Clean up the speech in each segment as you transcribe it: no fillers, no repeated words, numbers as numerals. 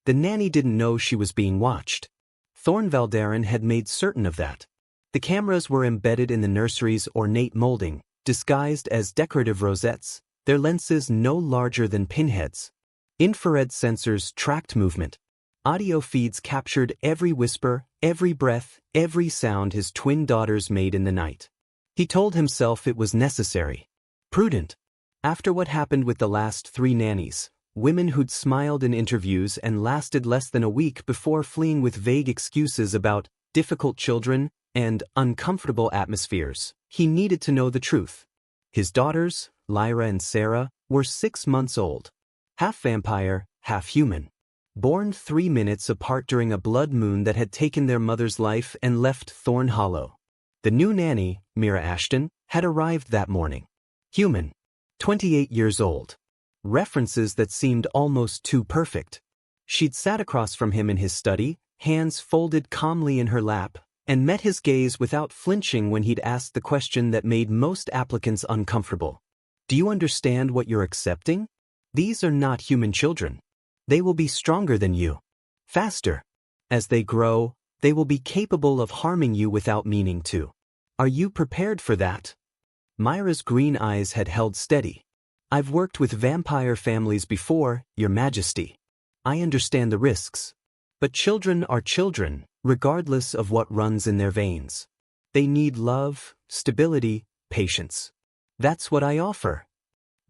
The nanny didn't know she was being watched. Thorne Valdaren had made certain of that. The cameras were embedded in the nursery's ornate molding, disguised as decorative rosettes, their lenses no larger than pinheads. Infrared sensors tracked movement. Audio feeds captured every whisper, every breath, every sound his twin daughters made in the night. He told himself it was necessary. Prudent. After what happened with the last 3 nannies, women who'd smiled in interviews and lasted less than a week before fleeing with vague excuses about difficult children and uncomfortable atmospheres, he needed to know the truth. His daughters, Lyra and Sera, were 6 months old. Half vampire, half human. Born 3 minutes apart during a blood moon that had taken their mother's life and left Thorne hollow. The new nanny, Mira Ashton, had arrived that morning. Human. 28 years old. References that seemed almost too perfect. She'd sat across from him in his study, hands folded calmly in her lap, and met his gaze without flinching when he'd asked the question that made most applicants uncomfortable. Do you understand what you're accepting? These are not human children. They will be stronger than you. Faster. As they grow, they will be capable of harming you without meaning to. Are you prepared for that? Mira's green eyes had held steady. I've worked with vampire families before, Your Majesty. I understand the risks. But children are children, regardless of what runs in their veins. They need love, stability, patience. That's what I offer.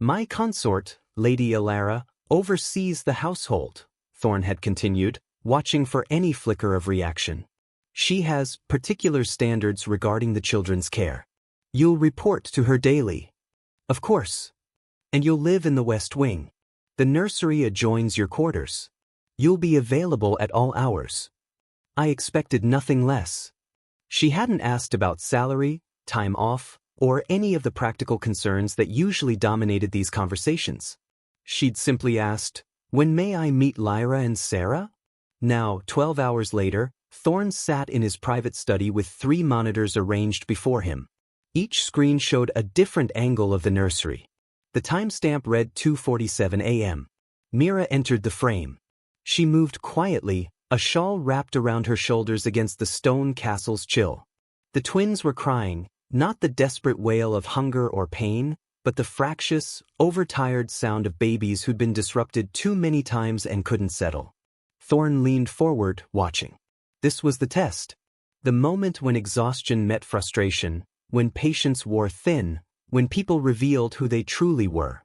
My consort, Lady Alara, oversees the household, Thorne had continued, watching for any flicker of reaction. She has particular standards regarding the children's care. You'll report to her daily. Of course. And you'll live in the West Wing. The nursery adjoins your quarters. You'll be available at all hours. I expected nothing less. She hadn't asked about salary, time off, or any of the practical concerns that usually dominated these conversations. She'd simply asked, when may I meet Lyra and Sera? Now, 12 hours later, Thorne sat in his private study with 3 monitors arranged before him. Each screen showed a different angle of the nursery. The timestamp read 2:47 a.m. Mira entered the frame. She moved quietly, a shawl wrapped around her shoulders against the stone castle's chill. The twins were crying, not the desperate wail of hunger or pain, but the fractious, overtired sound of babies who'd been disrupted too many times and couldn't settle. Thorne leaned forward, watching. This was the test. The moment when exhaustion met frustration, when patience wore thin, when people revealed who they truly were.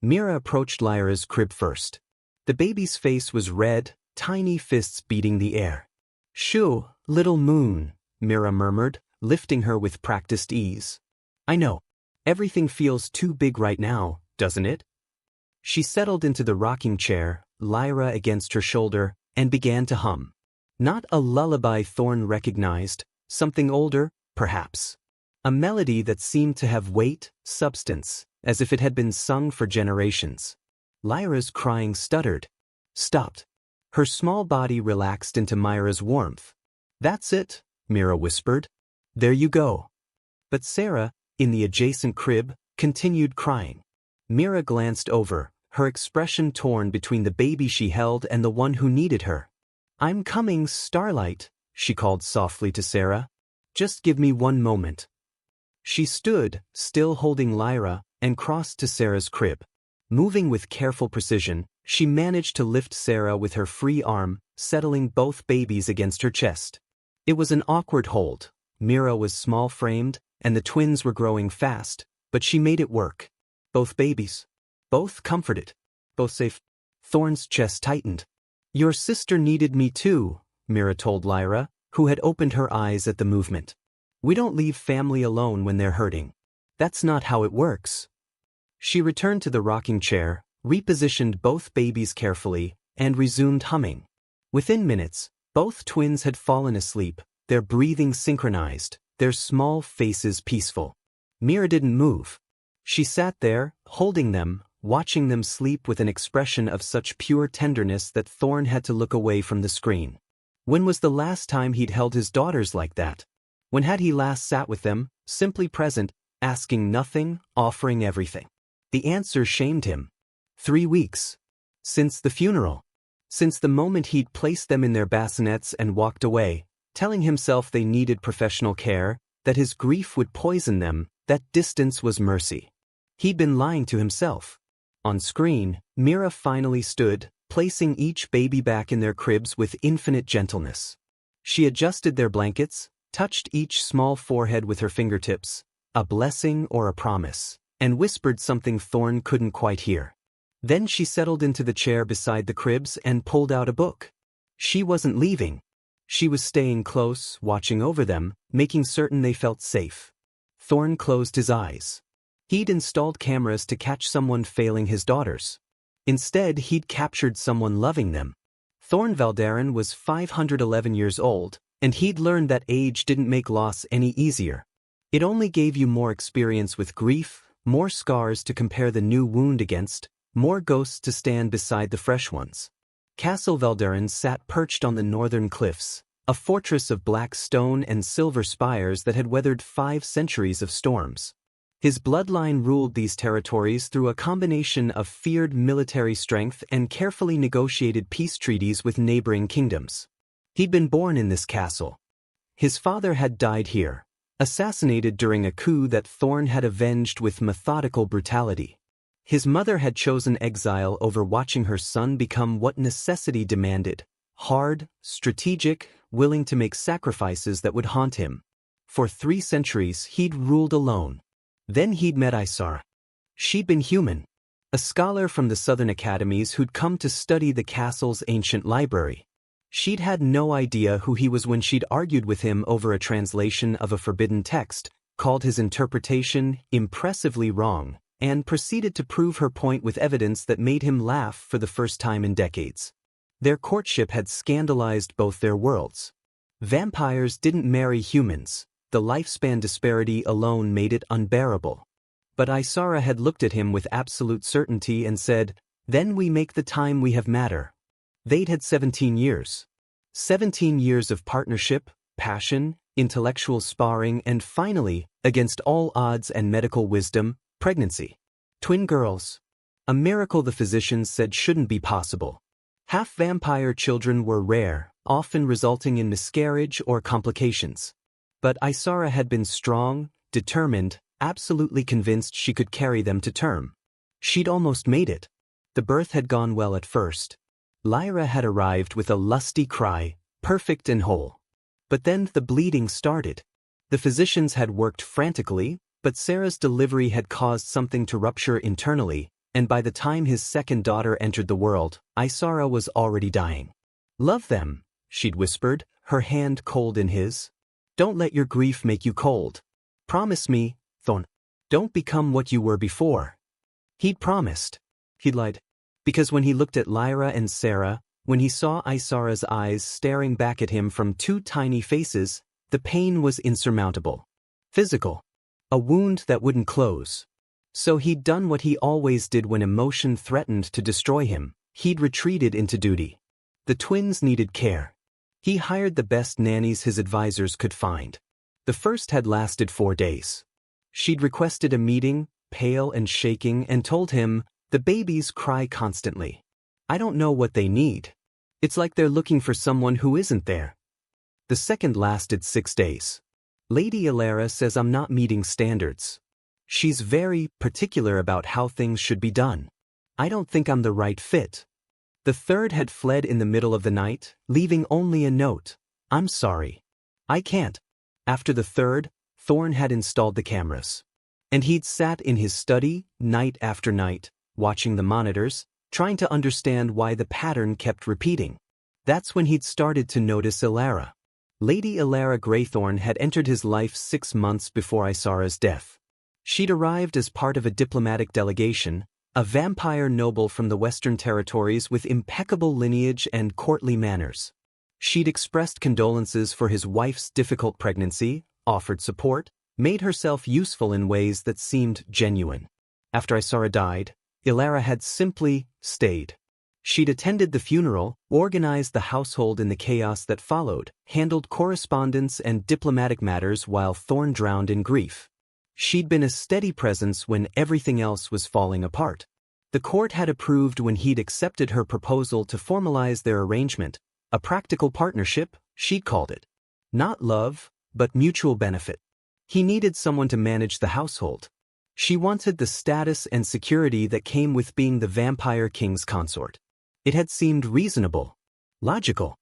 Mira approached Lyra's crib first. The baby's face was red, tiny fists beating the air. Shoo, little moon, Mira murmured, lifting her with practiced ease. I know. Everything feels too big right now, doesn't it? She settled into the rocking chair, Lyra against her shoulder, and began to hum. Not a lullaby Thorne recognized, something older, perhaps. A melody that seemed to have weight, substance, as if it had been sung for generations. Lyra's crying stuttered. Stopped. Her small body relaxed into Mira's warmth. That's it, Mira whispered. There you go. But Sera, in the adjacent crib, continued crying. Mira glanced over, her expression torn between the baby she held and the one who needed her. I'm coming, Starlight, she called softly to Sera. Just give me one moment. She stood, still holding Lyra, and crossed to Sera's crib. Moving with careful precision, she managed to lift Sera with her free arm, settling both babies against her chest. It was an awkward hold. Mira was small-framed, and the twins were growing fast, but she made it work. Both babies. Both comforted. Both safe. Thorne's chest tightened. Your sister needed me too, Mira told Lyra, who had opened her eyes at the movement. We don't leave family alone when they're hurting. That's not how it works. She returned to the rocking chair, repositioned both babies carefully, and resumed humming. Within minutes, both twins had fallen asleep, their breathing synchronized, their small faces peaceful. Mira didn't move. She sat there, holding them, watching them sleep with an expression of such pure tenderness that Thorne had to look away from the screen. When was the last time he'd held his daughters like that? When had he last sat with them, simply present, asking nothing, offering everything? The answer shamed him. 3 weeks. Since the funeral. Since the moment he'd placed them in their bassinets and walked away, telling himself they needed professional care, that his grief would poison them, that distance was mercy. He'd been lying to himself. On screen, Mira finally stood, placing each baby back in their cribs with infinite gentleness. She adjusted their blankets, touched each small forehead with her fingertips, a blessing or a promise, and whispered something Thorne couldn't quite hear. Then she settled into the chair beside the cribs and pulled out a book. She wasn't leaving. She was staying close, watching over them, making certain they felt safe. Thorne closed his eyes. He'd installed cameras to catch someone failing his daughters. Instead, he'd captured someone loving them. Thorne Valdaren was 511 years old, and he'd learned that age didn't make loss any easier. It only gave you more experience with grief, more scars to compare the new wound against, more ghosts to stand beside the fresh ones. Castle Valdaren sat perched on the northern cliffs, a fortress of black stone and silver spires that had weathered 5 centuries of storms. His bloodline ruled these territories through a combination of feared military strength and carefully negotiated peace treaties with neighboring kingdoms. He'd been born in this castle. His father had died here, assassinated during a coup that Thorne had avenged with methodical brutality. His mother had chosen exile over watching her son become what necessity demanded: hard, strategic, willing to make sacrifices that would haunt him. For 3 centuries he'd ruled alone. Then he'd met Sera. She'd been human, a scholar from the southern academies who'd come to study the castle's ancient library. She'd had no idea who he was when she'd argued with him over a translation of a forbidden text, called his interpretation impressively wrong, and proceeded to prove her point with evidence that made him laugh for the first time in decades. Their courtship had scandalized both their worlds. Vampires didn't marry humans. The lifespan disparity alone made it unbearable. But Sera had looked at him with absolute certainty and said, "Then we make the time we have matter." They'd had 17 years. 17 years of partnership, passion, intellectual sparring, and finally, against all odds and medical wisdom, pregnancy. Twin girls. A miracle the physicians said shouldn't be possible. Half-vampire children were rare, often resulting in miscarriage or complications. But Sera had been strong, determined, absolutely convinced she could carry them to term. She'd almost made it. The birth had gone well at first. Lyra had arrived with a lusty cry, perfect and whole. But then the bleeding started. The physicians had worked frantically, but Sera's delivery had caused something to rupture internally, and by the time his second daughter entered the world, Sera was already dying. "Love them," she'd whispered, her hand cold in his. "Don't let your grief make you cold. Promise me, Thorne. Don't become what you were before." He'd promised. He'd lied. Because when he looked at Lyra and Sera, when he saw Sera's eyes staring back at him from 2 tiny faces, the pain was insurmountable. Physical. A wound that wouldn't close. So he'd done what he always did when emotion threatened to destroy him. He'd retreated into duty. The twins needed care. He hired the best nannies his advisors could find. The first had lasted 4 days. She'd requested a meeting, pale and shaking, and told him, "The babies cry constantly. I don't know what they need. It's like they're looking for someone who isn't there." The second lasted 6 days. "Lady Lyra says I'm not meeting standards. She's very particular about how things should be done. I don't think I'm the right fit." The third had fled in the middle of the night, leaving only a note: "I'm sorry. I can't." After the third, Thorne had installed the cameras. And he'd sat in his study, night after night, watching the monitors, trying to understand why the pattern kept repeating. That's when he'd started to notice Lyra. Lady Lyra Greythorne had entered his life 6 months before Sera's death. She'd arrived as part of a diplomatic delegation, a vampire noble from the Western Territories with impeccable lineage and courtly manners. She'd expressed condolences for his wife's difficult pregnancy, offered support, made herself useful in ways that seemed genuine. After Sera died, Lyra had simply stayed. She'd attended the funeral, organized the household in the chaos that followed, handled correspondence and diplomatic matters while Thorne drowned in grief. She'd been a steady presence when everything else was falling apart. The court had approved when he'd accepted her proposal to formalize their arrangement, a practical partnership, she'd called it. Not love, but mutual benefit. He needed someone to manage the household. She wanted the status and security that came with being the vampire king's consort. It had seemed reasonable, logical.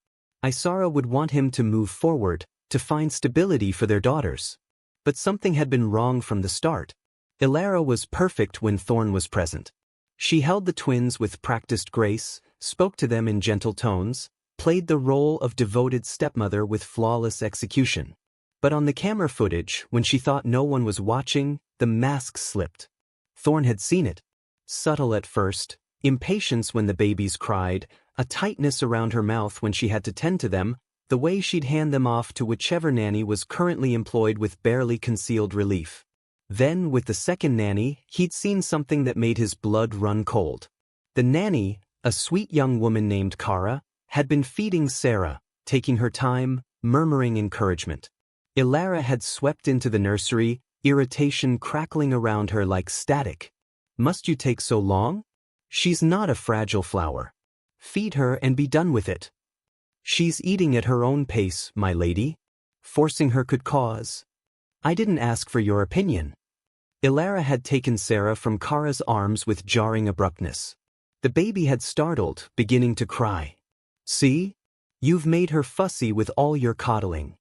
Sera would want him to move forward, to find stability for their daughters. But something had been wrong from the start. Lyra was perfect when Thorne was present. She held the twins with practiced grace, spoke to them in gentle tones, played the role of devoted stepmother with flawless execution. But on the camera footage, when she thought no one was watching, the mask slipped. Thorne had seen it. Subtle at first, impatience when the babies cried, a tightness around her mouth when she had to tend to them, the way she'd hand them off to whichever nanny was currently employed with barely concealed relief. Then, with the second nanny, he'd seen something that made his blood run cold. The nanny, a sweet young woman named Kara, had been feeding Sera, taking her time, murmuring encouragement. Lyra had swept into the nursery, irritation crackling around her like static. Must you take so long? She's not a fragile flower. Feed her and be done with it. She's eating at her own pace, my lady. Forcing her could cause. I didn't ask for your opinion. Lyra had taken Sera from Kara's arms with jarring abruptness. The baby had startled, beginning to cry. See? You've made her fussy with all your coddling.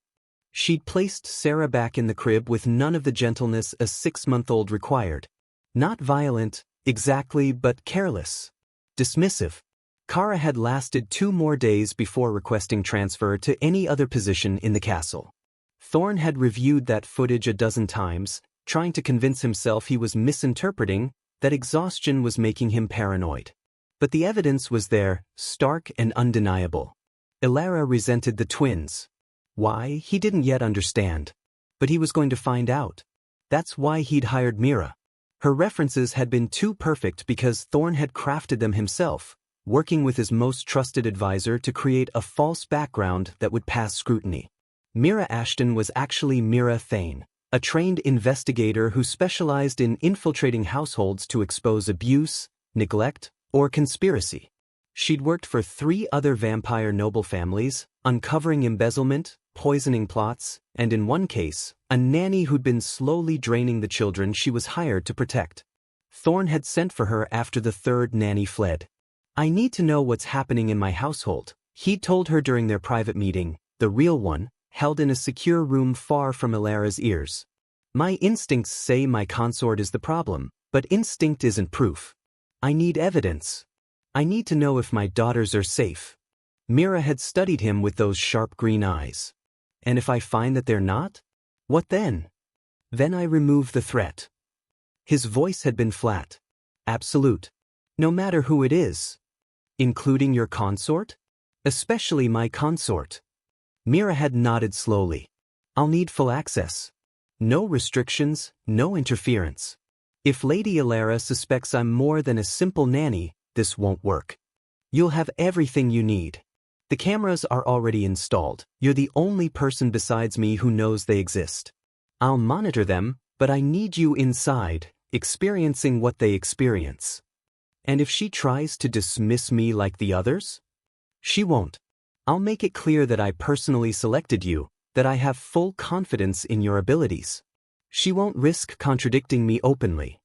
She'd placed Sera back in the crib with none of the gentleness a 6-month-old required. Not violent, exactly, but careless. Dismissive. Kara had lasted 2 more days before requesting transfer to any other position in the castle. Thorne had reviewed that footage a dozen times, trying to convince himself he was misinterpreting, that exhaustion was making him paranoid. But the evidence was there, stark and undeniable. Lyra resented the twins. Why, he didn't yet understand. But he was going to find out. That's why he'd hired Mira. Her references had been too perfect because Thorne had crafted them himself, working with his most trusted advisor to create a false background that would pass scrutiny. Mira Ashton was actually Mira Thane, a trained investigator who specialized in infiltrating households to expose abuse, neglect, or conspiracy. She'd worked for 3 other vampire noble families, uncovering embezzlement, poisoning plots, and in one case, a nanny who'd been slowly draining the children she was hired to protect. Thorne had sent for her after the 3rd nanny fled. I need to know what's happening in my household, he'd told her during their private meeting, the real one, held in a secure room far from Lyra's ears. My instincts say my consort is the problem, but instinct isn't proof. I need evidence. I need to know if my daughters are safe. Mira had studied him with those sharp green eyes. And if I find that they're not? What then? Then I remove the threat. His voice had been flat. Absolute. No matter who it is. Including your consort? Especially my consort. Mira had nodded slowly. I'll need full access. No restrictions, no interference. If Lady Lyra suspects I'm more than a simple nanny, this won't work. You'll have everything you need. The cameras are already installed. You're the only person besides me who knows they exist. I'll monitor them, but I need you inside, experiencing what they experience. And if she tries to dismiss me like the others? She won't. I'll make it clear that I personally selected you, that I have full confidence in your abilities. She won't risk contradicting me openly.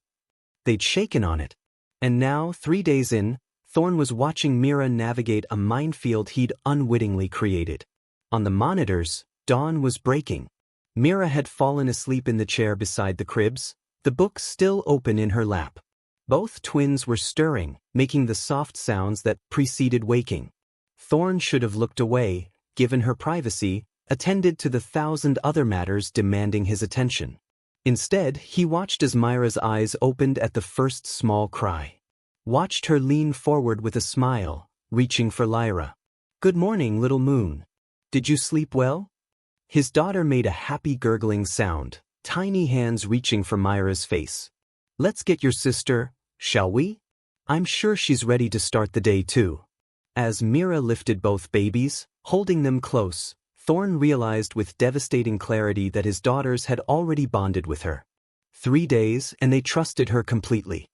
They'd shaken on it. And now, 3 days in, Thorne was watching Mira navigate a minefield he'd unwittingly created. On the monitors, dawn was breaking. Mira had fallen asleep in the chair beside the cribs, the book still open in her lap. Both twins were stirring, making the soft sounds that preceded waking. Thorne should have looked away, given her privacy, attended to the 1,000 other matters demanding his attention. Instead, he watched as Mira's eyes opened at the first small cry. Watched her lean forward with a smile, reaching for Lyra. Good morning, little moon. Did you sleep well? His daughter made a happy gurgling sound, tiny hands reaching for Mira's face. Let's get your sister, shall we? I'm sure she's ready to start the day too. As Mira lifted both babies, holding them close, Thorne realized with devastating clarity that his daughters had already bonded with her. 3 days and they trusted her completely.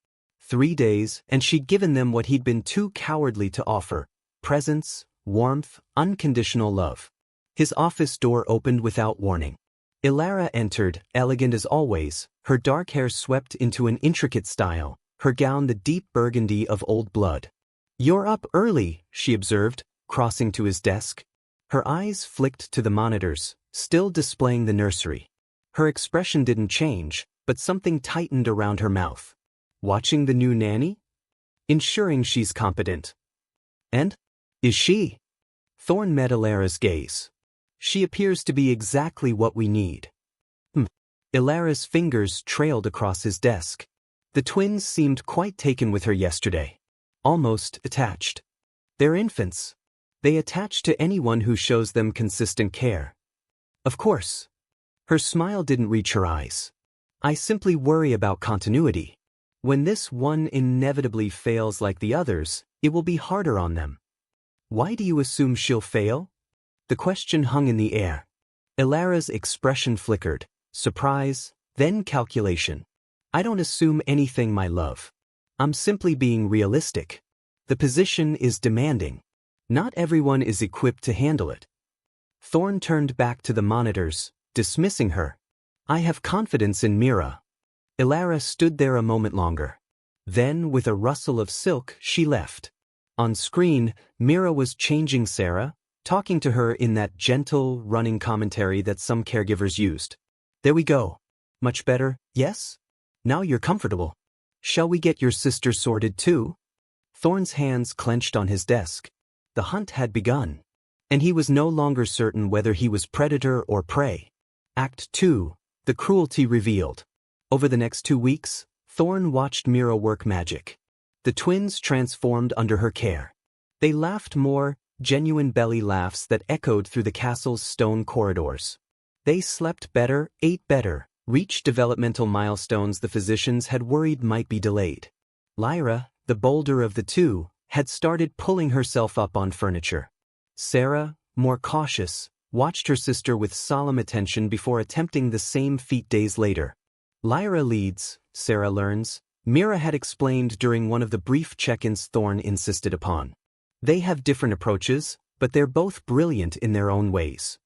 3 days, and she'd given them what he'd been too cowardly to offer: presents, warmth, unconditional love. His office door opened without warning. Lyra entered, elegant as always, her dark hair swept into an intricate style, her gown the deep burgundy of old blood. "You're up early," she observed, crossing to his desk. Her eyes flicked to the monitors, still displaying the nursery. Her expression didn't change, but something tightened around her mouth. "Watching the new nanny? Ensuring she's competent." "And? Is she?" Thorne met Lyra's gaze. "She appears to be exactly what we need." Lyra's fingers trailed across his desk. The twins seemed quite taken with her yesterday. Almost attached. They're infants. They attach to anyone who shows them consistent care. Of course. Her smile didn't reach her eyes. "I simply worry about continuity. When this one inevitably fails like the others, it will be harder on them." "Why do you assume she'll fail?" The question hung in the air. Lyra's expression flickered, surprise, then calculation. "I don't assume anything, my love. I'm simply being realistic. The position is demanding. Not everyone is equipped to handle it." Thorne turned back to the monitors, dismissing her. "I have confidence in Mira." Lyra stood there a moment longer. Then, with a rustle of silk, she left. On screen, Mira was changing Sera, talking to her in that gentle, running commentary that some caregivers used. "There we go. Much better, yes? Now you're comfortable. Shall we get your sister sorted too?" Thorne's hands clenched on his desk. The hunt had begun, and he was no longer certain whether he was predator or prey. Act 2, the cruelty revealed. Over the next 2 weeks, Thorne watched Mira work magic. The twins transformed under her care. They laughed more, genuine belly laughs that echoed through the castle's stone corridors. They slept better, ate better, reached developmental milestones the physicians had worried might be delayed. Lyra, the bolder of the two, had started pulling herself up on furniture. Sera, more cautious, watched her sister with solemn attention before attempting the same feat days later. Lyra leads, Sera learns, Mira had explained during one of the brief check-ins Thorne insisted upon. They have different approaches, but they're both brilliant in their own ways.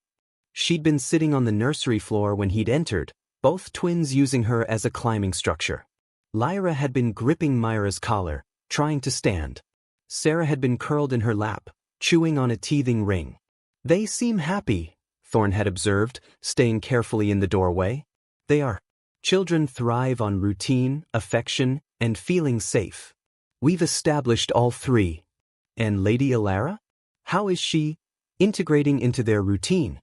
She'd been sitting on the nursery floor when he'd entered, both twins using her as a climbing structure. Lyra had been gripping Mira's collar, trying to stand. Sera had been curled in her lap, chewing on a teething ring. "They seem happy," Thorne had observed, staying carefully in the doorway. "They are. Children thrive on routine, affection, and feeling safe. We've established all three. And Lady Lyra? How is she integrating into their routine?"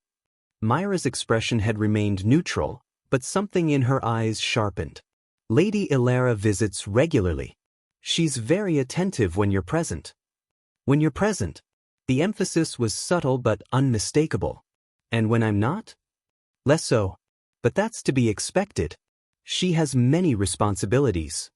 Mira's expression had remained neutral, but something in her eyes sharpened. "Lady Lyra visits regularly. She's very attentive when you're present." "When you're present." The emphasis was subtle but unmistakable. "And when I'm not?" "Less so. But that's to be expected. She has many responsibilities."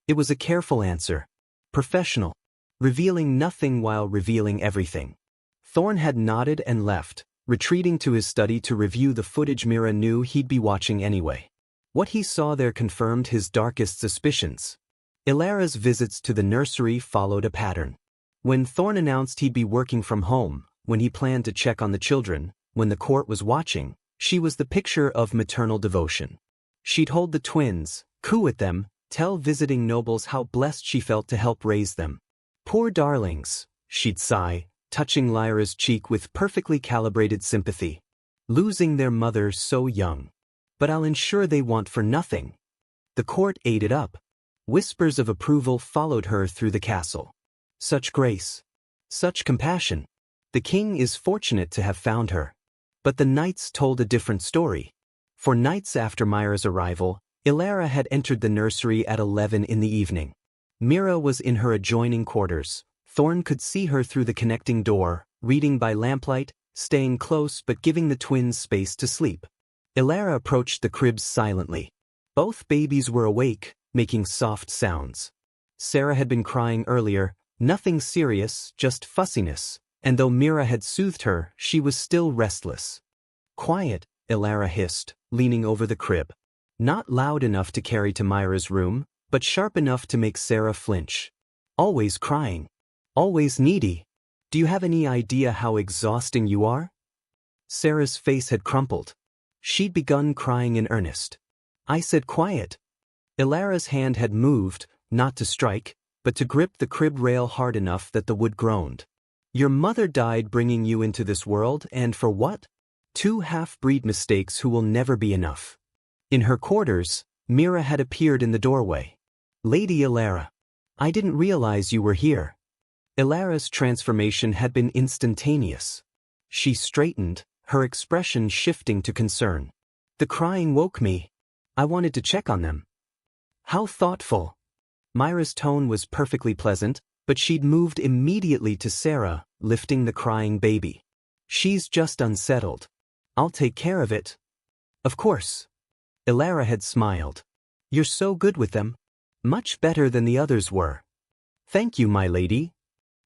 It was a careful answer. Professional. Revealing nothing while revealing everything. Thorne had nodded and left, retreating to his study to review the footage Mira knew he'd be watching anyway. What he saw there confirmed his darkest suspicions. Lyra's visits to the nursery followed a pattern. When Thorne announced he'd be working from home, when he planned to check on the children, when the court was watching, she was the picture of maternal devotion. She'd hold the twins, coo at them, tell visiting nobles how blessed she felt to help raise them. "Poor darlings," she'd sigh, touching Lyra's cheek with perfectly calibrated sympathy. "Losing their mother so young. But I'll ensure they want for nothing." The court ate it up. Whispers of approval followed her through the castle. Such grace. Such compassion. The king is fortunate to have found her. But the knights told a different story. For nights after Mira's arrival, Lyra had entered the nursery at 11 in the evening. Mira was in her adjoining quarters. Thorne could see her through the connecting door, reading by lamplight, staying close but giving the twins space to sleep. Lyra approached the cribs silently. Both babies were awake, making soft sounds. Sera had been crying earlier, nothing serious, just fussiness, and though Mira had soothed her, she was still restless. "Quiet," Lyra hissed, leaning over the crib. Not loud enough to carry to Mira's room, but sharp enough to make Sera flinch. Always crying. Always needy. Do you have any idea how exhausting you are? Sera's face had crumpled. She'd begun crying in earnest. I said quiet. Ilara's hand had moved, not to strike, but to grip the crib rail hard enough that the wood groaned. Your mother died bringing you into this world, and for what? 2 half-breed mistakes who will never be enough. In her quarters, Mira had appeared in the doorway. Lady Lyra. I didn't realize you were here. Ilara's transformation had been instantaneous. She straightened, her expression shifting to concern. The crying woke me. I wanted to check on them. How thoughtful. Mira's tone was perfectly pleasant, but she'd moved immediately to Sera, lifting the crying baby. She's just unsettled. I'll take care of it. Of course. Lyra had smiled. You're so good with them. Much better than the others were. Thank you, my lady.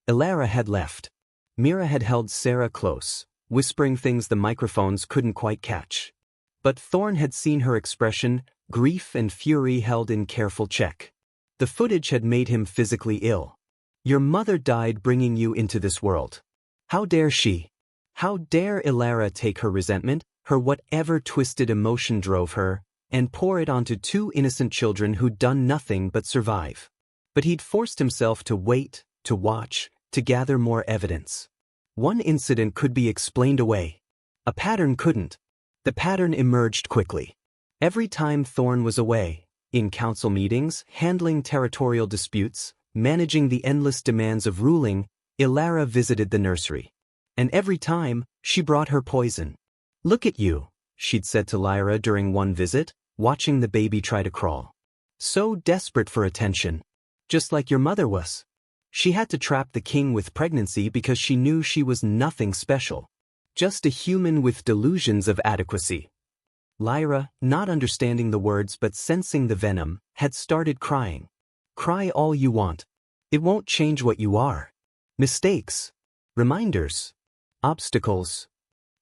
Lyra had left. Mira had held Sera close, whispering things the microphones couldn't quite catch. But Thorne had seen her expression, grief and fury held in careful check. The footage had made him physically ill. Your mother died bringing you into this world. How dare she? How dare Lyra take her resentment, her whatever twisted emotion drove her, and pour it onto 2 innocent children who'd done nothing but survive. But he'd forced himself to wait, to watch, to gather more evidence. One incident could be explained away. A pattern couldn't. The pattern emerged quickly. Every time Thorne was away, in council meetings, handling territorial disputes, managing the endless demands of ruling, Lyra visited the nursery. And every time, she brought her poison. Look at you, she'd said to Lyra during one visit, watching the baby try to crawl. So desperate for attention. Just like your mother was. She had to trap the king with pregnancy because she knew she was nothing special. Just a human with delusions of adequacy. Lyra, not understanding the words but sensing the venom, had started crying. Cry all you want. It won't change what you are. Mistakes. Reminders. Obstacles.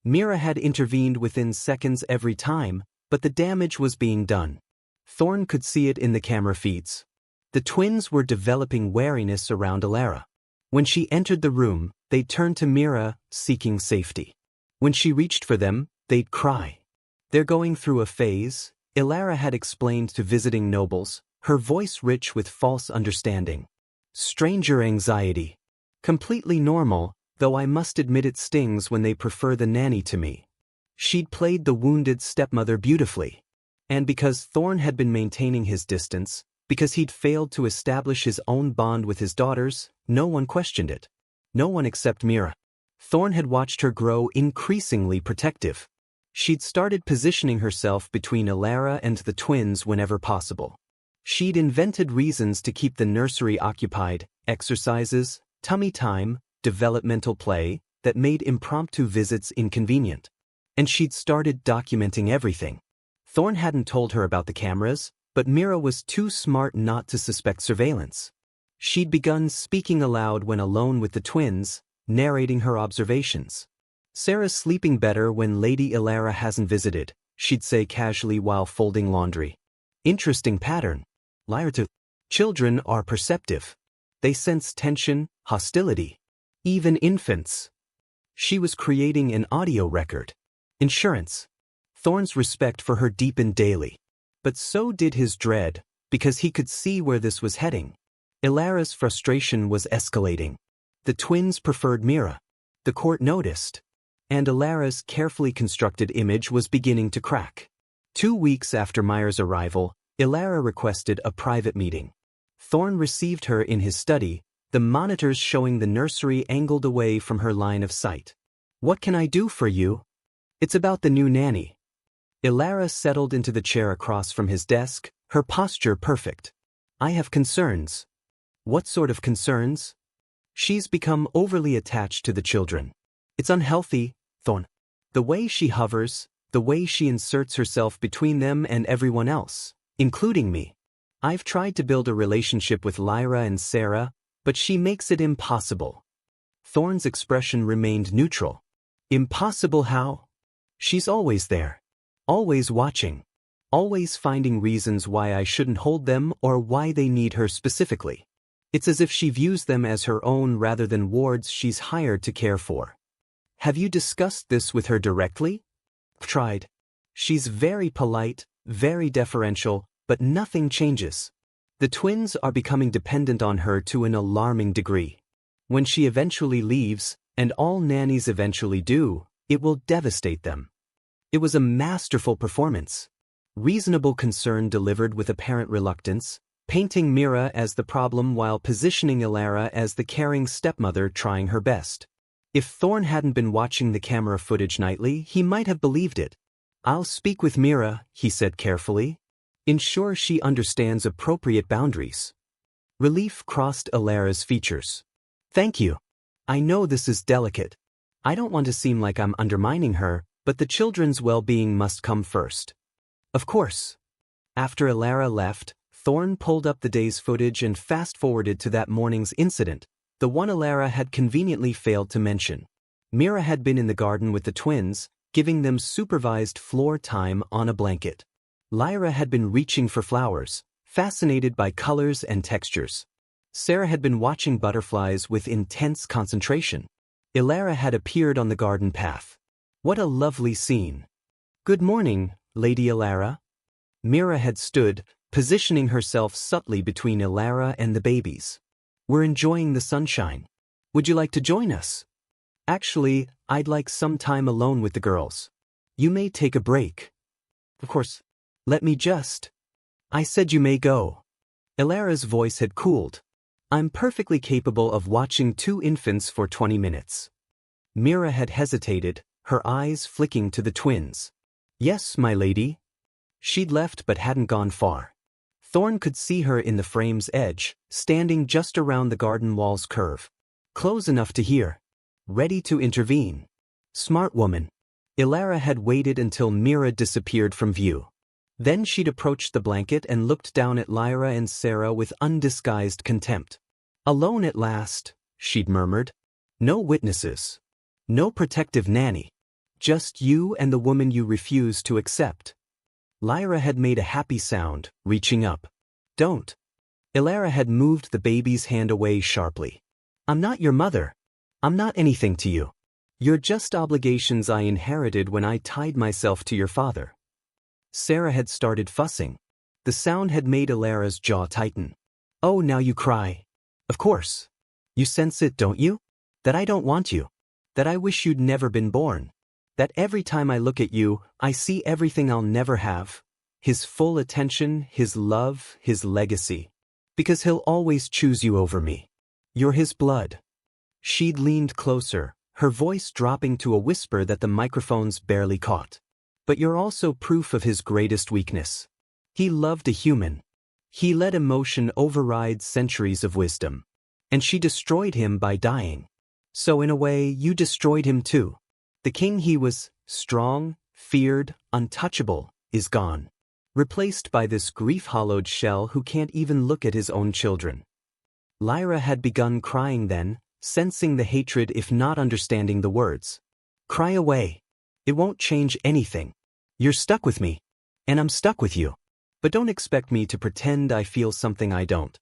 Mira had intervened within seconds every time, but the damage was being done. Thorne could see it in the camera feeds. The twins were developing wariness around Lyra. When she entered the room, they'd turn to Mira, seeking safety. When she reached for them, they'd cry. They're going through a phase, Lyra had explained to visiting nobles, her voice rich with false understanding. Stranger anxiety. Completely normal, though I must admit it stings when they prefer the nanny to me. She'd played the wounded stepmother beautifully. And because Thorne had been maintaining his distance, because he'd failed to establish his own bond with his daughters, no one questioned it. No one except Mira. Thorne had watched her grow increasingly protective. She'd started positioning herself between Lyra and the twins whenever possible. She'd invented reasons to keep the nursery occupied, exercises, tummy time, developmental play, that made impromptu visits inconvenient. And she'd started documenting everything. Thorne hadn't told her about the cameras, but Mira was too smart not to suspect surveillance. She'd begun speaking aloud when alone with the twins, narrating her observations. Sera's sleeping better when Lady Lyra hasn't visited, she'd say casually while folding laundry. Interesting pattern. Lyra to children are perceptive. They sense tension, hostility. Even infants. She was creating an audio record. Insurance. Thorne's respect for her deepened daily. But so did his dread, because he could see where this was heading. Lyra's frustration was escalating. The twins preferred Mira. The court noticed. And Lyra's carefully constructed image was beginning to crack. 2 weeks after Mira's arrival, Lyra requested a private meeting. Thorne received her in his study, the monitors showing the nursery angled away from her line of sight. What can I do for you? It's about the new nanny. Lyra settled into the chair across from his desk, her posture perfect. I have concerns. What sort of concerns? She's become overly attached to the children. It's unhealthy, Thorne. The way she hovers, the way she inserts herself between them and everyone else, including me. I've tried to build a relationship with Lyra and Sera, but she makes it impossible. Thorne's expression remained neutral. Impossible how? She's always there. Always watching. always finding reasons why I shouldn't hold them or why they need her specifically. It's as if she views them as her own rather than wards she's hired to care for. Have you discussed this with her directly? Tried. She's very polite, very deferential, but nothing changes. The twins are becoming dependent on her to an alarming degree. When she eventually leaves, and all nannies eventually do, it will devastate them. It was a masterful performance. Reasonable concern delivered with apparent reluctance, painting Mira as the problem while positioning Lyra as the caring stepmother trying her best. If Thorne hadn't been watching the camera footage nightly, he might have believed it. I'll speak with Mira, he said carefully. Ensure she understands appropriate boundaries. Relief crossed Lyra's features. Thank you. I know this is delicate. I don't want to seem like I'm undermining her, but the children's well-being must come first. Of course. After Lyra left, Thorne pulled up the day's footage and fast-forwarded to that morning's incident, the one Lyra had conveniently failed to mention. Mira had been in the garden with the twins, giving them supervised floor time on a blanket. Lyra had been reaching for flowers, fascinated by colors and textures. Sera had been watching butterflies with intense concentration. Lyra had appeared on the garden path. What a lovely scene. Good morning, Lady Lyra. Mira had stood, positioning herself subtly between Lyra and the babies. We're enjoying the sunshine. Would you like to join us? Actually, I'd like some time alone with the girls. You may take a break. Of course. Let me just. I said you may go. Lyra's voice had cooled. I'm perfectly capable of watching 2 infants for 20 minutes. Mira had hesitated, her eyes flicking to the twins. Yes, my lady. She'd left but hadn't gone far. Thorne could see her in the frame's edge, standing just around the garden wall's curve. Close enough to hear. Ready to intervene. Smart woman. Lyra had waited until Mira disappeared from view. Then she'd approached the blanket and looked down at Lyra and Sera with undisguised contempt. Alone at last, she'd murmured. No witnesses. No protective nanny. Just you and the woman you refuse to accept. Lyra had made a happy sound, reaching up. Don't. Lyra had moved the baby's hand away sharply. I'm not your mother. I'm not anything to you. You're just obligations I inherited when I tied myself to your father. Sera had started fussing. The sound had made Lyra's jaw tighten. Oh, now you cry. Of course. You sense it, don't you? That I don't want you. That I wish you'd never been born. That every time I look at you, I see everything I'll never have. His full attention, his love, his legacy. Because he'll always choose you over me. You're his blood. She'd leaned closer, her voice dropping to a whisper that the microphones barely caught. But you're also proof of his greatest weakness. He loved a human. He let emotion override centuries of wisdom. And she destroyed him by dying. So in a way, you destroyed him too. The king he was, strong, feared, untouchable, is gone. Replaced by this grief-hollowed shell who can't even look at his own children. Lyra had begun crying then, sensing the hatred if not understanding the words. Cry away. It won't change anything. You're stuck with me. And I'm stuck with you. But don't expect me to pretend I feel something I don't.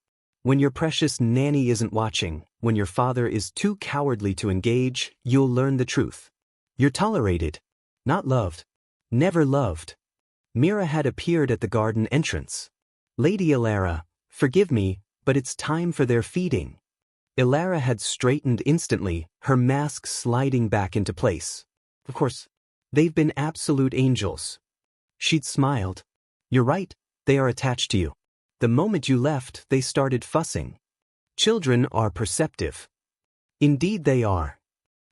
When your precious nanny isn't watching, when your father is too cowardly to engage, you'll learn the truth. You're tolerated. Not loved. Never loved. Mira had appeared at the garden entrance. Lady Lyra, forgive me, but it's time for their feeding. Lyra had straightened instantly, her mask sliding back into place. Of course. They've been absolute angels. She'd smiled. You're right, they are attached to you. The moment you left, they started fussing. Children are perceptive. Indeed they are.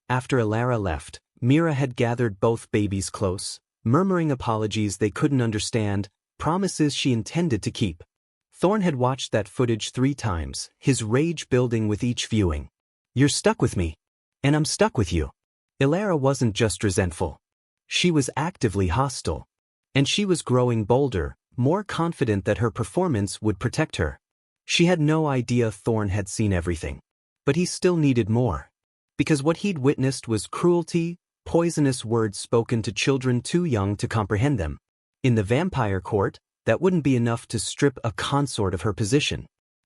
After Lyra left, Mira had gathered both babies close, murmuring apologies they couldn't understand, promises she intended to keep. Thorne had watched that footage 3 times, his rage building with each viewing. You're stuck with me. And I'm stuck with you. Lyra wasn't just resentful. She was actively hostile. And she was growing bolder, more confident that her performance would protect her. She had no idea Thorne had seen everything. But he still needed more. Because what he'd witnessed was cruelty, poisonous words spoken to children too young to comprehend them. In the vampire court, that wouldn't be enough to strip a consort of her position.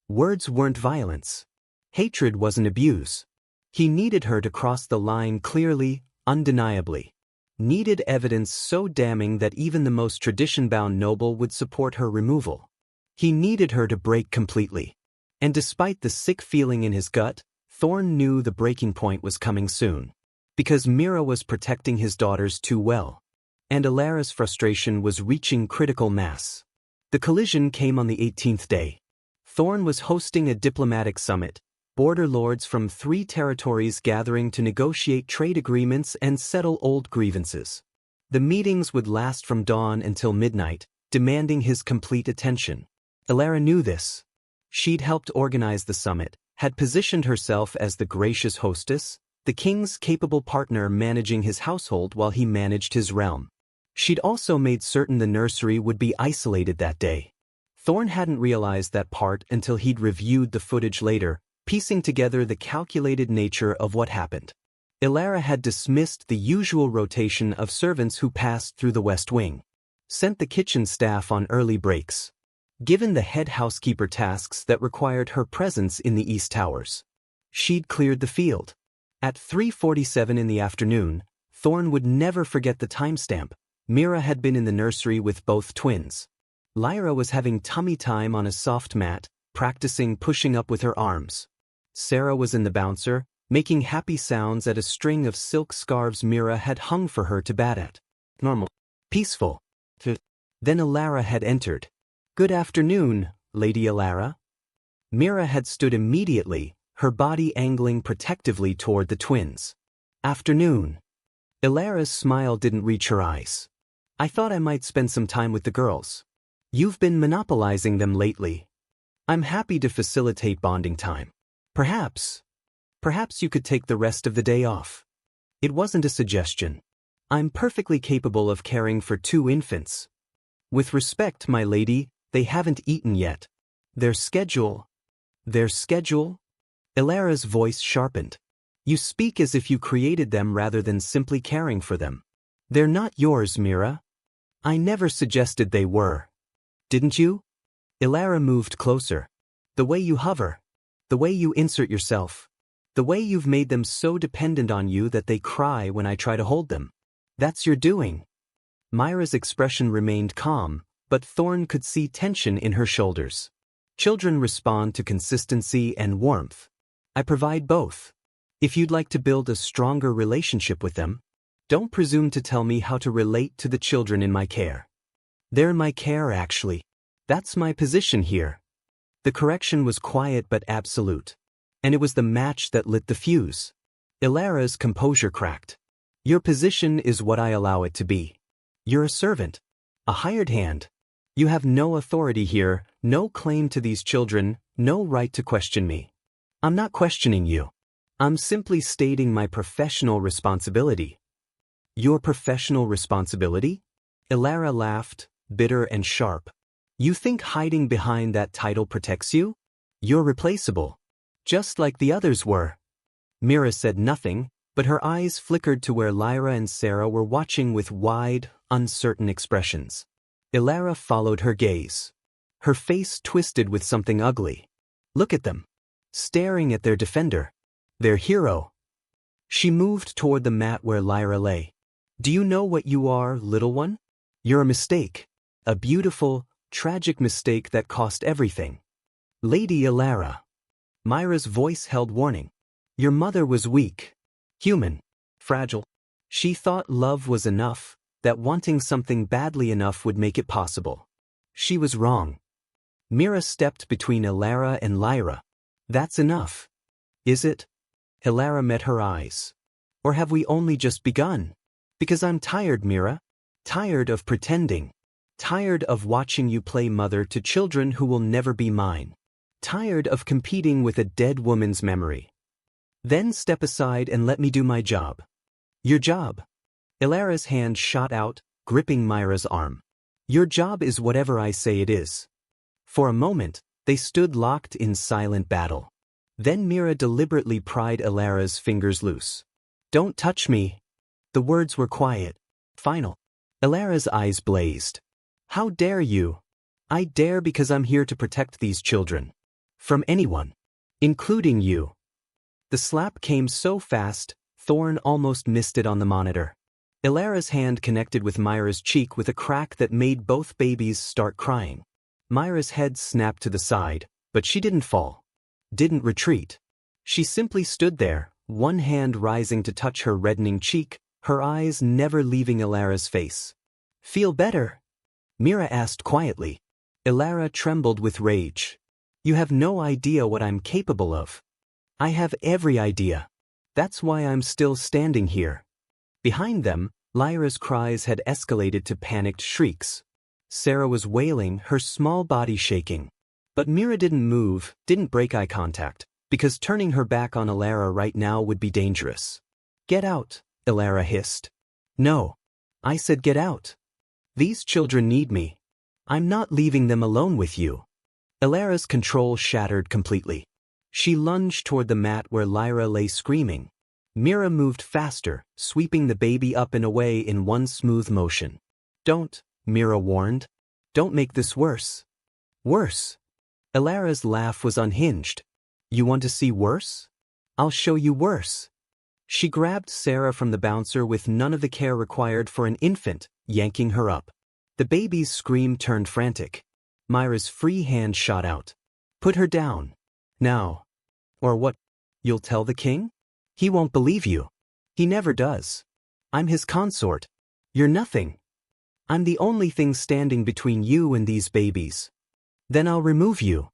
Words weren't violence. Hatred wasn't abuse. He needed her to cross the line clearly, undeniably. Needed evidence so damning that even the most tradition-bound noble would support her removal. He needed her to break completely. And despite the sick feeling in his gut, Thorne knew the breaking point was coming soon. Because Mira was protecting his daughters too well. And Lyra's frustration was reaching critical mass. The collision came on the 18th day. Thorne was hosting a diplomatic summit, border lords from 3 territories gathering to negotiate trade agreements and settle old grievances. The meetings would last from dawn until midnight, demanding his complete attention. Lyra knew this. She'd helped organize the summit, had positioned herself as the gracious hostess, the king's capable partner managing his household while he managed his realm. She'd also made certain the nursery would be isolated that day. Thorne hadn't realized that part until he'd reviewed the footage later, piecing together the calculated nature of what happened. Lyra had dismissed the usual rotation of servants who passed through the West Wing. Sent the kitchen staff on early breaks. Given the head housekeeper tasks that required her presence in the East Towers. She'd cleared the field. At 3:47 in the afternoon, Thorne would never forget the timestamp. Mira had been in the nursery with both twins. Lyra was having tummy time on a soft mat, practicing pushing up with her arms. Sera was in the bouncer, making happy sounds at a string of silk scarves Mira had hung for her to bat at. Normal. Peaceful. Then Lyra had entered. "Good afternoon, Lady Lyra." Mira had stood immediately, her body angling protectively toward the twins. "Afternoon." Lyra's smile didn't reach her eyes. "I thought I might spend some time with the girls. You've been monopolizing them lately. I'm happy to facilitate bonding time. Perhaps you could take the rest of the day off." It wasn't a suggestion. "I'm perfectly capable of caring for 2 infants. With respect, my lady, they haven't eaten yet. Their schedule. Lyra's voice sharpened. "You speak as if you created them rather than simply caring for them. They're not yours, Mira." "I never suggested they were. Didn't you?" Lyra moved closer. "The way you hover. The way you insert yourself. The way you've made them so dependent on you that they cry when I try to hold them. That's your doing." Mira's expression remained calm, but Thorne could see tension in her shoulders. Children respond to consistency and warmth. I provide both. If you'd like to build a stronger relationship with them, don't presume to tell me how to relate to the children in my care. They're in my care, actually. That's my position here. The correction was quiet but absolute. And it was the match that lit the fuse. Lyra's composure cracked. "Your position is what I allow it to be. You're a servant. A hired hand. You have no authority here, no claim to these children, no right to question me. I'm not questioning you. I'm simply stating my professional responsibility." "Your professional responsibility?" Lyra laughed, bitter and sharp. "You think hiding behind that title protects you? You're replaceable. Just like the others were." Mira said nothing, but her eyes flickered to where Lyra and Sera were watching with wide, uncertain expressions. Lyra followed her gaze. Her face twisted with something ugly. Look at them. Staring at their defender. Their hero. She moved toward the mat where Lyra lay. "Do you know what you are, little one? You're a mistake. A beautiful, tragic mistake that cost everything. Lady Lyra." Mira's voice held warning. "Your mother was weak. Human. Fragile. She thought love was enough, that wanting something badly enough would make it possible. She was wrong." Mira stepped between Lyra and Lyra. "That's enough. Is it?" Lyra met her eyes. "Or have we only just begun? Because I'm tired, Mira. Tired of pretending. Tired of watching you play mother to children who will never be mine. Tired of competing with a dead woman's memory. Then step aside and let me do my job." "Your job?" Lyra's hand shot out, gripping Mira's arm. "Your job is whatever I say it is." For a moment, they stood locked in silent battle. Then Mira deliberately pried Lyra's fingers loose. "Don't touch me." The words were quiet, final. Lyra's eyes blazed. How dare you? I dare because I'm here to protect these children. From anyone. Including you. The slap came so fast, Thorne almost missed it on the monitor. Lyra's hand connected with Mira's cheek with a crack that made both babies start crying. Mira's head snapped to the side, but she didn't fall. Didn't retreat. She simply stood there, one hand rising to touch her reddening cheek, her eyes never leaving Lyra's face. Feel better? Mira asked quietly. Lyra trembled with rage. You have no idea what I'm capable of. I have every idea. That's why I'm still standing here. Behind them, Lyra's cries had escalated to panicked shrieks. Sera was wailing, her small body shaking. But Mira didn't move, didn't break eye contact, because turning her back on Lyra right now would be dangerous. Get out, Lyra hissed. No. I said get out. These children need me. I'm not leaving them alone with you. Lyra's control shattered completely. She lunged toward the mat where Lyra lay screaming. Mira moved faster, sweeping the baby up and away in one smooth motion. Don't, Mira warned. Don't make this worse. Worse. Lyra's laugh was unhinged. You want to see worse? I'll show you worse. She grabbed Sera from the bouncer with none of the care required for an infant, yanking her up. The baby's scream turned frantic. Mira's free hand shot out. Put her down. Now. Or what? You'll tell the king? He won't believe you. He never does. I'm his consort. You're nothing. I'm the only thing standing between you and these babies. Then I'll remove you.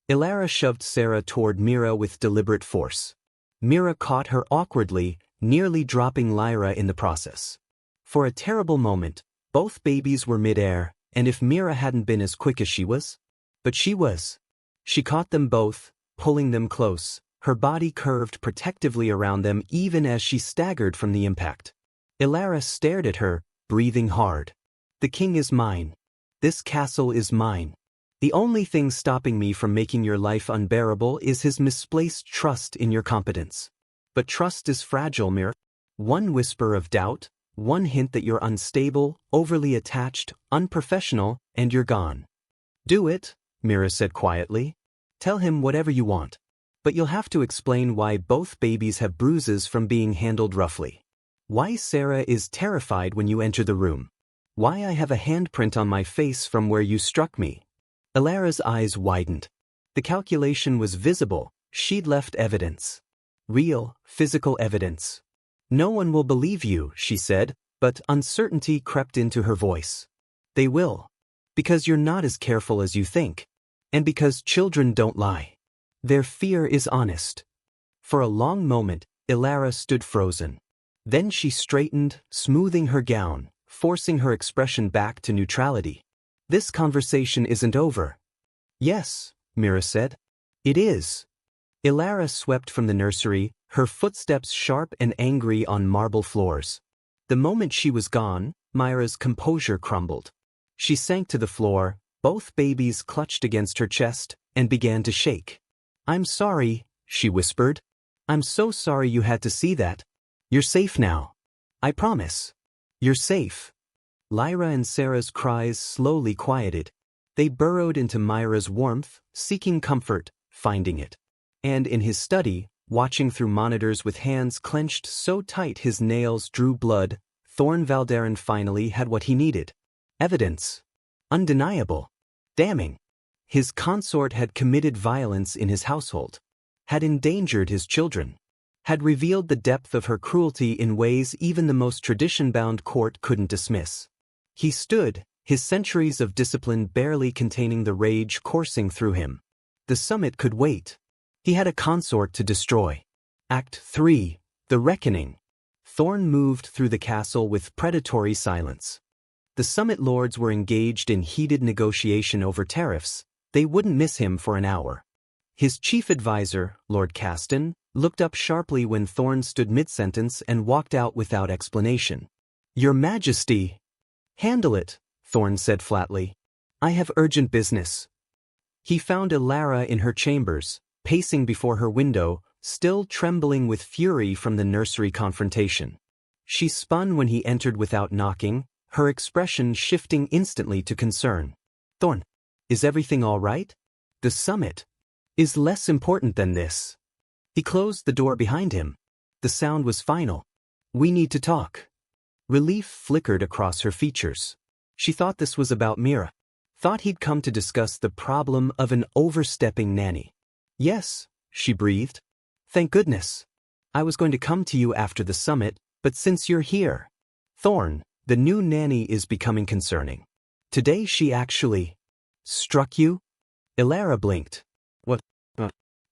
Lyra shoved Sera toward Mira with deliberate force. Mira caught her awkwardly, nearly dropping Lyra in the process. For a terrible moment, both babies were midair, and if Mira hadn't been as quick as she was? But she was. She caught them both, pulling them close, her body curved protectively around them even as she staggered from the impact. Lyra stared at her, breathing hard. The king is mine. This castle is mine. The only thing stopping me from making your life unbearable is his misplaced trust in your competence. But trust is fragile, Mira. One whisper of doubt, one hint that you're unstable, overly attached, unprofessional, and you're gone. Do it, Mira said quietly. Tell him whatever you want. But you'll have to explain why both babies have bruises from being handled roughly. Why Sera is terrified when you enter the room. Why I have a handprint on my face from where you struck me. Lyra's eyes widened. The calculation was visible, she'd left evidence. Real, physical evidence. No one will believe you, she said, but uncertainty crept into her voice. They will. Because you're not as careful as you think. And because children don't lie. Their fear is honest. For a long moment, Lyra stood frozen. Then she straightened, smoothing her gown, forcing her expression back to neutrality. This conversation isn't over. Yes, Mira said. It is. Lyra swept from the nursery, her footsteps sharp and angry on marble floors. The moment she was gone, Mira's composure crumbled. She sank to the floor, both babies clutched against her chest, and began to shake. I'm sorry, she whispered. I'm so sorry you had to see that. You're safe now. I promise. You're safe. Lyra and Sera's cries slowly quieted. They burrowed into Mira's warmth, seeking comfort, finding it. And in his study, watching through monitors with hands clenched so tight his nails drew blood, Thorne Valdaren finally had what he needed. Evidence. Undeniable. Damning. His consort had committed violence in his household. Had endangered his children. Had revealed the depth of her cruelty in ways even the most tradition-bound court couldn't dismiss. He stood, his centuries of discipline barely containing the rage coursing through him. The summit could wait. He had a consort to destroy. Act 3, The Reckoning. Thorne moved through the castle with predatory silence. The summit lords were engaged in heated negotiation over tariffs. They wouldn't miss him for an hour. His chief advisor, Lord Caston, looked up sharply when Thorne stood mid-sentence and walked out without explanation. Your Majesty! Handle it, Thorne said flatly. I have urgent business. He found Lyra in her chambers, pacing before her window, still trembling with fury from the nursery confrontation. She spun when he entered without knocking, her expression shifting instantly to concern. Thorne, is everything all right? The summit is less important than this. He closed the door behind him. The sound was final. We need to talk. Relief flickered across her features. She thought this was about Mira. Thought he'd come to discuss the problem of an overstepping nanny. Yes, she breathed. Thank goodness. I was going to come to you after the summit, but since you're here. Thorne, the new nanny is becoming concerning. Today she actually struck you? Lyra blinked. What?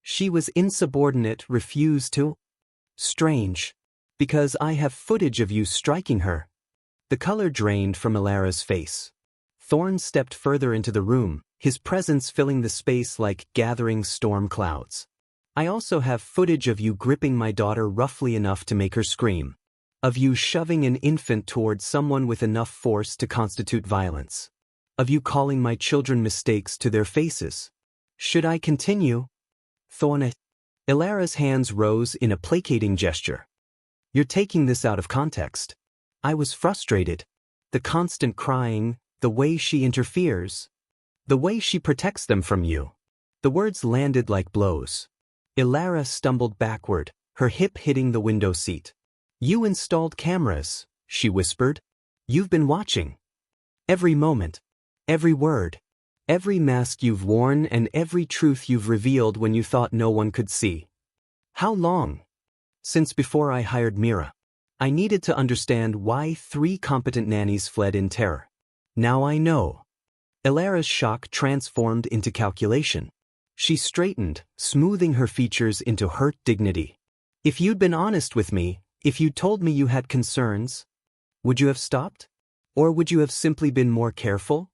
She was insubordinate, refused to? Strange. Because I have footage of you striking her. The color drained from Lyra's face. Thorne stepped further into the room, his presence filling the space like gathering storm clouds. I also have footage of you gripping my daughter roughly enough to make her scream. Of you shoving an infant towards someone with enough force to constitute violence. Of you calling my children mistakes to their faces. Should I continue? Thorne. Lyra's hands rose in a placating gesture. You're taking this out of context. I was frustrated. The constant crying, the way she interferes. The way she protects them from you. The words landed like blows. Lyra stumbled backward, her hip hitting the window seat. You installed cameras, she whispered. You've been watching. Every moment. Every word. Every mask you've worn and every truth you've revealed when you thought no one could see. How long? Since before I hired Mira. I needed to understand why 3 competent nannies fled in terror. Now I know. Lyra's shock transformed into calculation. She straightened, smoothing her features into hurt dignity. If you'd been honest with me, if you'd told me you had concerns, would you have stopped? Or would you have simply been more careful?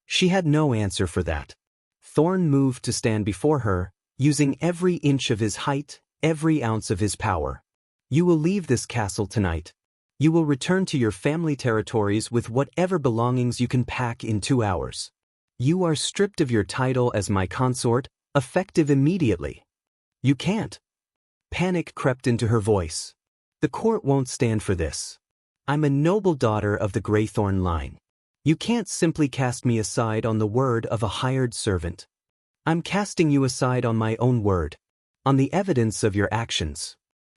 She had no answer for that. Thorne moved to stand before her, using every inch of his height, every ounce of his power. You will leave this castle tonight. You will return to your family territories with whatever belongings you can pack in 2 hours. You are stripped of your title as my consort, effective immediately. You can't. Panic crept into her voice. The court won't stand for this. I'm a noble daughter of the Greythorn line. You can't simply cast me aside on the word of a hired servant. I'm casting you aside on my own word. On the evidence of your actions.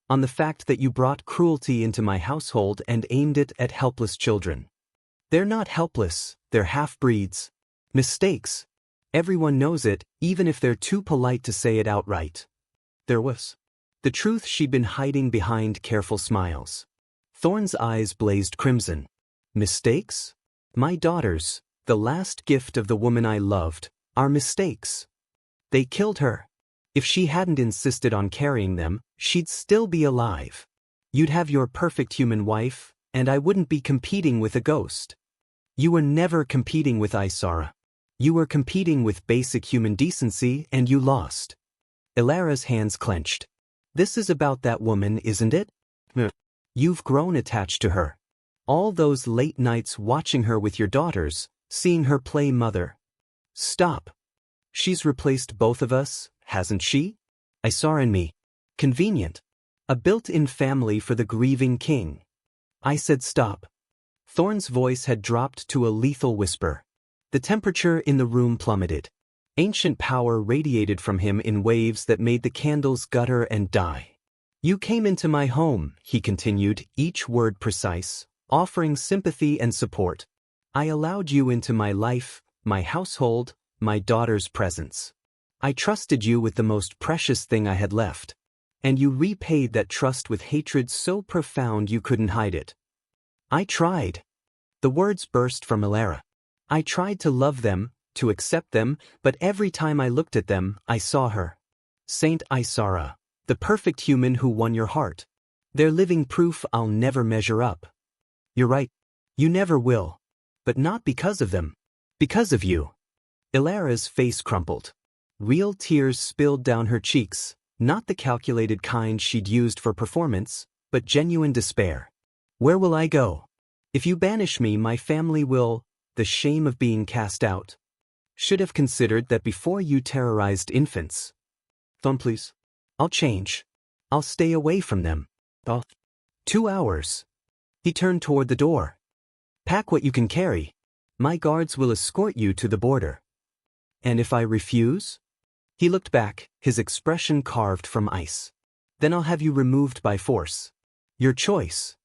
On the fact that you brought cruelty into my household and aimed it at helpless children. They're not helpless, they're half-breeds. Mistakes. Everyone knows it, even if they're too polite to say it outright. There was the truth she'd been hiding behind careful smiles. Thorne's eyes blazed crimson. Mistakes? My daughters, the last gift of the woman I loved, are mistakes. They killed her. If she hadn't insisted on carrying them, she'd still be alive. You'd have your perfect human wife, and I wouldn't be competing with a ghost. You were never competing with Sera. You were competing with basic human decency, and you lost. Lyra's hands clenched. This is about that woman, isn't it? You've grown attached to her. All those late nights watching her with your daughters, seeing her play mother. Stop. She's replaced both of us, hasn't she? Sera and me. Convenient. A built-in family for the grieving king. I said stop. Thorne's voice had dropped to a lethal whisper. The temperature in the room plummeted. Ancient power radiated from him in waves that made the candles gutter and die. You came into my home, he continued, each word precise, offering sympathy and support. I allowed you into my life, my household, my daughter's presence. I trusted you with the most precious thing I had left. And you repaid that trust with hatred so profound you couldn't hide it. I tried. The words burst from Lyra. I tried to love them, to accept them, but every time I looked at them, I saw her. Saint Sera, the perfect human who won your heart. They're living proof I'll never measure up. You're right. You never will. But not because of them. Because of you. Lyra's face crumpled. Real tears spilled down her cheeks, not the calculated kind she'd used for performance, but genuine despair. Where will I go? If you banish me, my family will, the shame of being cast out. Should have considered that before you terrorized infants. Thorne, please. I'll change. I'll stay away from them. 2 hours. He turned toward the door. Pack what you can carry. My guards will escort you to the border. And if I refuse? He looked back, his expression carved from ice. Then I'll have you removed by force. Your choice.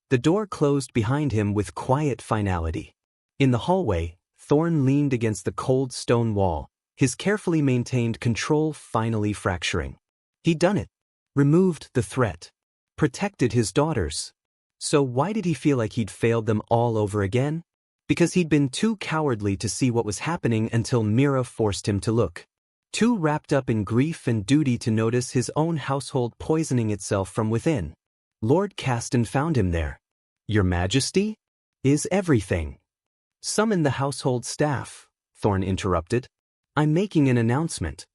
The door closed behind him with quiet finality. In the hallway, Thorne leaned against the cold stone wall, his carefully maintained control finally fracturing. He'd done it. Removed the threat. Protected his daughters. So why did he feel like he'd failed them all over again? Because he'd been too cowardly to see what was happening until Mira forced him to look. Too wrapped up in grief and duty to notice his own household poisoning itself from within. Lord Caston found him there. Your Majesty? Is everything. Summon the household staff, Thorne interrupted. I'm making an announcement.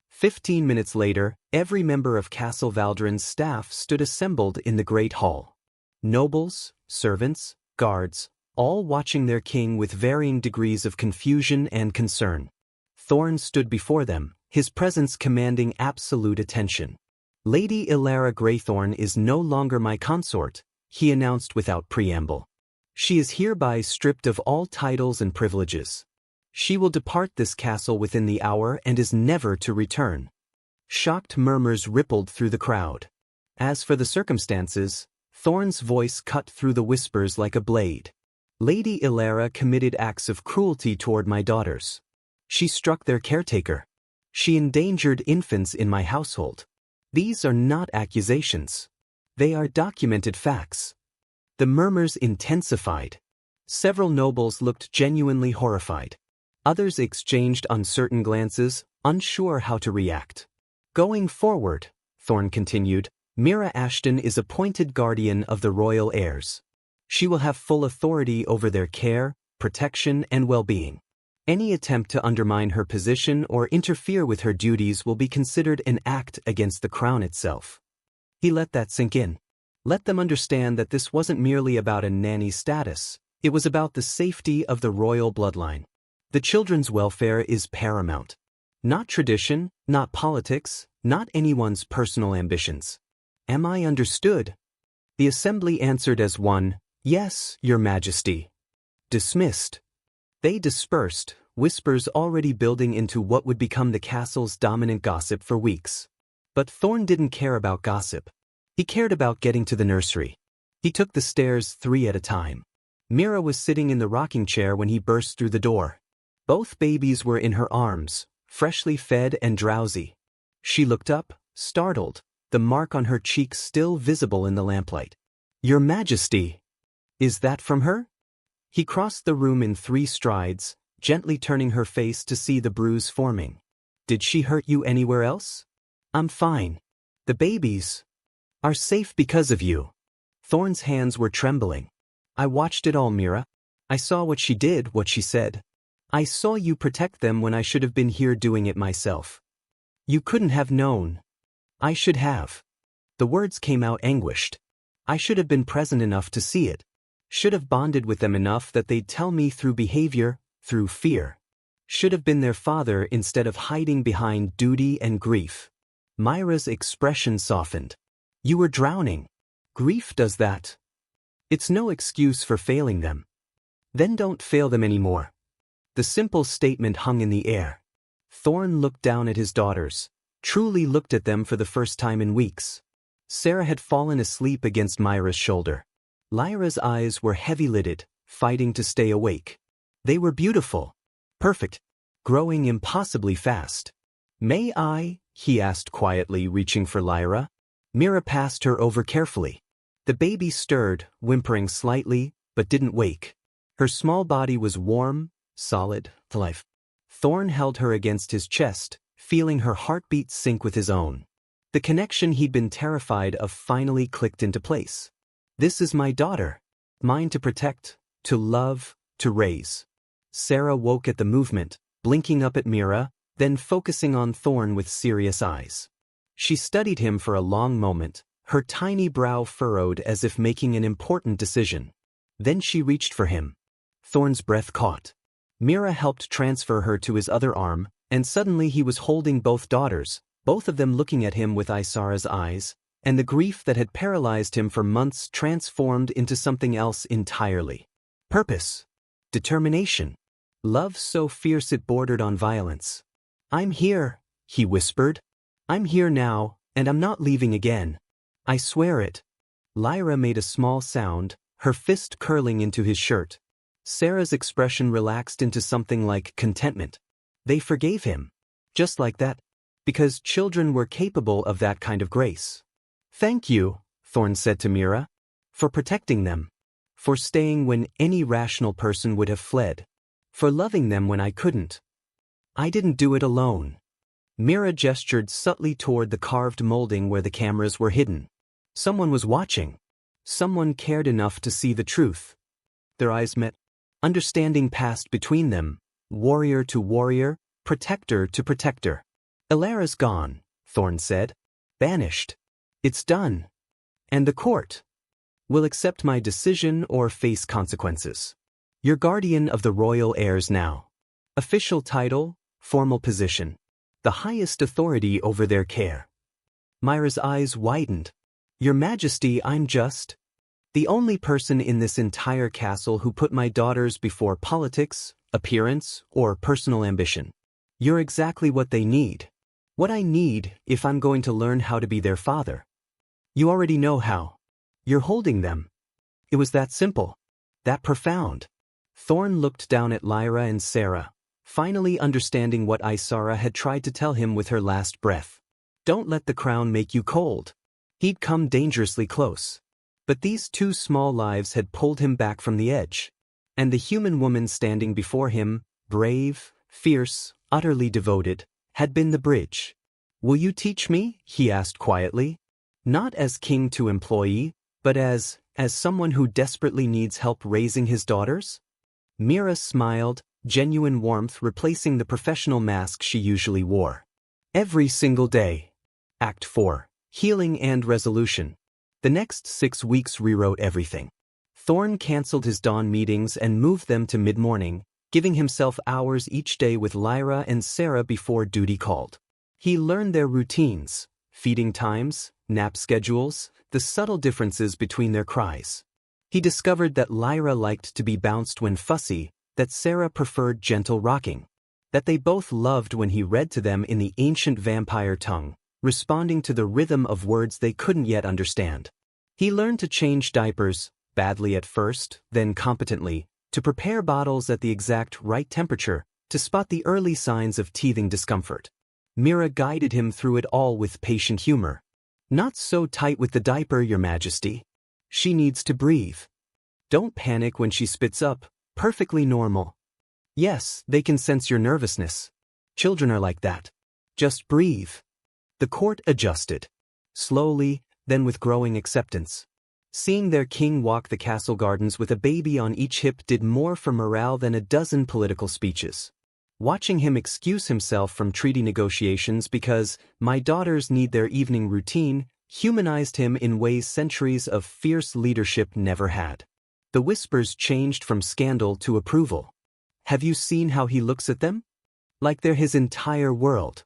15 minutes later, every member of Castle Valdaren's staff stood assembled in the great hall. Nobles, servants, guards, all watching their king with varying degrees of confusion and concern. Thorne stood before them, his presence commanding absolute attention. Lady Lyra Greythorne is no longer my consort, he announced without preamble. She is hereby stripped of all titles and privileges. She will depart this castle within the hour and is never to return. Shocked murmurs rippled through the crowd. As for the circumstances, Thorne's voice cut through the whispers like a blade. Lady Lyra committed acts of cruelty toward my daughters. She struck their caretaker. She endangered infants in my household. These are not accusations. They are documented facts. The murmurs intensified. Several nobles looked genuinely horrified. Others exchanged uncertain glances, unsure how to react. Going forward, Thorne continued, Mira Ashton is appointed guardian of the royal heirs. She will have full authority over their care, protection, and well-being. Any attempt to undermine her position or interfere with her duties will be considered an act against the crown itself. He let that sink in. Let them understand that this wasn't merely about a nanny's status, it was about the safety of the royal bloodline. The children's welfare is paramount. Not tradition, not politics, not anyone's personal ambitions. Am I understood? The assembly answered as one, Yes, Your Majesty. Dismissed. They dispersed, whispers already building into what would become the castle's dominant gossip for weeks. But Thorne didn't care about gossip. He cared about getting to the nursery. He took the stairs 3 at a time. Mira was sitting in the rocking chair when he burst through the door. Both babies were in her arms, freshly fed and drowsy. She looked up, startled, the mark on her cheek still visible in the lamplight. Your Majesty! Is that from her? He crossed the room in 3 strides, gently turning her face to see the bruise forming. Did she hurt you anywhere else? I'm fine. The babies are safe because of you. Thorne's hands were trembling. I watched it all, Mira. I saw what she did, what she said. I saw you protect them when I should have been here doing it myself. You couldn't have known. I should have. The words came out anguished. I should have been present enough to see it. Should have bonded with them enough that they'd tell me through behavior, through fear. Should have been their father instead of hiding behind duty and grief. Mira's expression softened. You were drowning. Grief does that. It's no excuse for failing them. Then don't fail them anymore. The simple statement hung in the air. Thorne looked down at his daughters, truly looked at them for the first time in weeks. Sera had fallen asleep against Mira's shoulder. Lyra's eyes were heavy-lidded, fighting to stay awake. They were beautiful. Perfect. Growing impossibly fast. May I? He asked quietly, reaching for Lyra. Mira passed her over carefully. The baby stirred, whimpering slightly, but didn't wake. Her small body was warm, solid, to life. Thorne held her against his chest, feeling her heartbeat sync with his own. The connection he'd been terrified of finally clicked into place. This is my daughter. Mine to protect, to love, to raise. Sera woke at the movement, blinking up at Mira, then focusing on Thorne with serious eyes. She studied him for a long moment, her tiny brow furrowed as if making an important decision. Then she reached for him. Thorne's breath caught. Mira helped transfer her to his other arm, and suddenly he was holding both daughters, both of them looking at him with Isara's eyes, and the grief that had paralyzed him for months transformed into something else entirely. Purpose. Determination. Love so fierce it bordered on violence. "I'm here," he whispered. "I'm here now, and I'm not leaving again. I swear it." Lyra made a small sound, her fist curling into his shirt. Sera's expression relaxed into something like contentment. They forgave him. Just like that. Because children were capable of that kind of grace. "Thank you," Thorne said to Mira. "For protecting them. For staying when any rational person would have fled. For loving them when I couldn't. I didn't do it alone." Mira gestured subtly toward the carved molding where the cameras were hidden. Someone was watching. Someone cared enough to see the truth. Their eyes met. Understanding passed between them, warrior to warrior, protector to protector. "Ilara's gone," Thorne said. "Banished. It's done. And the court will accept my decision or face consequences. You're guardian of the royal heirs now. Official title, formal position. The highest authority over their care." Mira's eyes widened. "Your Majesty, I'm just the only person in this entire castle who put my daughters before politics, appearance, or personal ambition. You're exactly what they need. What I need if I'm going to learn how to be their father. You already know how. You're holding them." It was that simple. That profound. Thorne looked down at Lyra and Sera, finally understanding what Isara had tried to tell him with her last breath. Don't let the crown make you cold. He'd come dangerously close. But these two small lives had pulled him back from the edge. And the human woman standing before him, brave, fierce, utterly devoted, had been the bridge. "Will you teach me?" he asked quietly. Not as king to employee, but as someone who desperately needs help raising his daughters? Mira smiled, genuine warmth replacing the professional mask she usually wore. "Every single day." Act 4. Healing and Resolution. The next 6 weeks rewrote everything. Thorne canceled his dawn meetings and moved them to mid-morning, giving himself hours each day with Lyra and Sera before duty called. He learned their routines, feeding times, nap schedules, the subtle differences between their cries. He discovered that Lyra liked to be bounced when fussy, that Sera preferred gentle rocking, that they both loved when he read to them in the ancient vampire tongue, responding to the rhythm of words they couldn't yet understand. He learned to change diapers, badly at first, then competently, to prepare bottles at the exact right temperature, to spot the early signs of teething discomfort. Mira guided him through it all with patient humor. "Not so tight with the diaper, Your Majesty. She needs to breathe. Don't panic when she spits up, perfectly normal. Yes, they can sense your nervousness. Children are like that. Just breathe." The court adjusted. Slowly, then with growing acceptance. Seeing their king walk the castle gardens with a baby on each hip did more for morale than a dozen political speeches. Watching him excuse himself from treaty negotiations because "my daughters need their evening routine" humanized him in ways centuries of fierce leadership never had. The whispers changed from scandal to approval. "Have you seen how he looks at them? Like they're his entire world.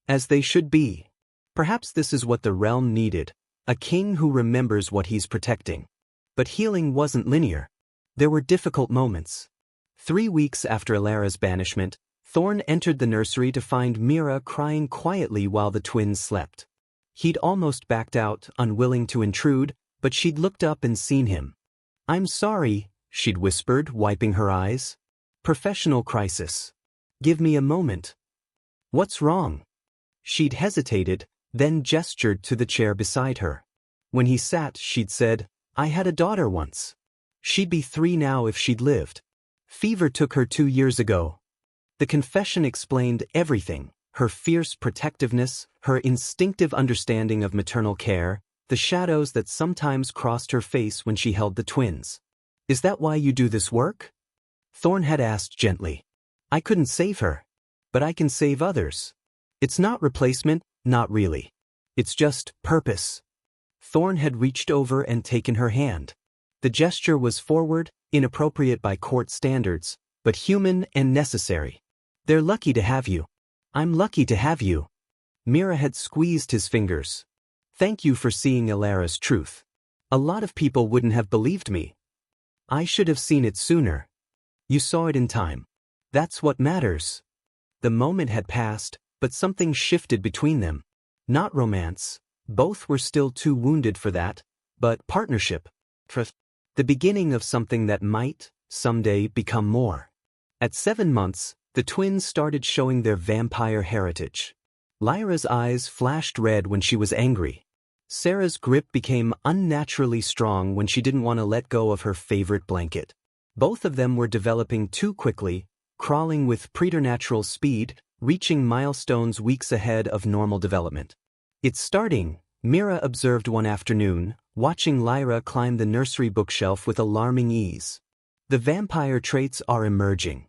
As they should be. Perhaps this is what the realm needed, a king who remembers what he's protecting." But healing wasn't linear. There were difficult moments. 3 weeks after Ilara's banishment, Thorne entered the nursery to find Mira crying quietly while the twins slept. He'd almost backed out, unwilling to intrude, but she'd looked up and seen him. "I'm sorry," she'd whispered, wiping her eyes. "Professional crisis. Give me a moment." "What's wrong?" She'd hesitated, then gestured to the chair beside her. When he sat, she'd said, "I had a daughter once. She'd be 3 now if she'd lived. Fever took her 2 years ago." The confession explained everything: her fierce protectiveness, her instinctive understanding of maternal care, the shadows that sometimes crossed her face when she held the twins. "Is that why you do this work?" Thorne had asked gently. "I couldn't save her. But I can save others. It's not replacement, not really. It's just purpose." Thorne had reached over and taken her hand. The gesture was forward, inappropriate by court standards, but human and necessary. "They're lucky to have you. I'm lucky to have you." Mira had squeezed his fingers. "Thank you for seeing Ilara's truth. A lot of people wouldn't have believed me." I should have seen it sooner. You saw it in time. That's what matters. The moment had passed, but something shifted between them. Not romance. Both were still too wounded for that, but partnership. Trust. The beginning of something that might, someday, become more. At 7 months, the twins started showing their vampire heritage. Lyra's eyes flashed red when she was angry. Sera's grip became unnaturally strong when she didn't want to let go of her favorite blanket. Both of them were developing too quickly, crawling with preternatural speed, reaching milestones weeks ahead of normal development. It's starting, Mira observed one afternoon, watching Lyra climb the nursery bookshelf with alarming ease. The vampire traits are emerging.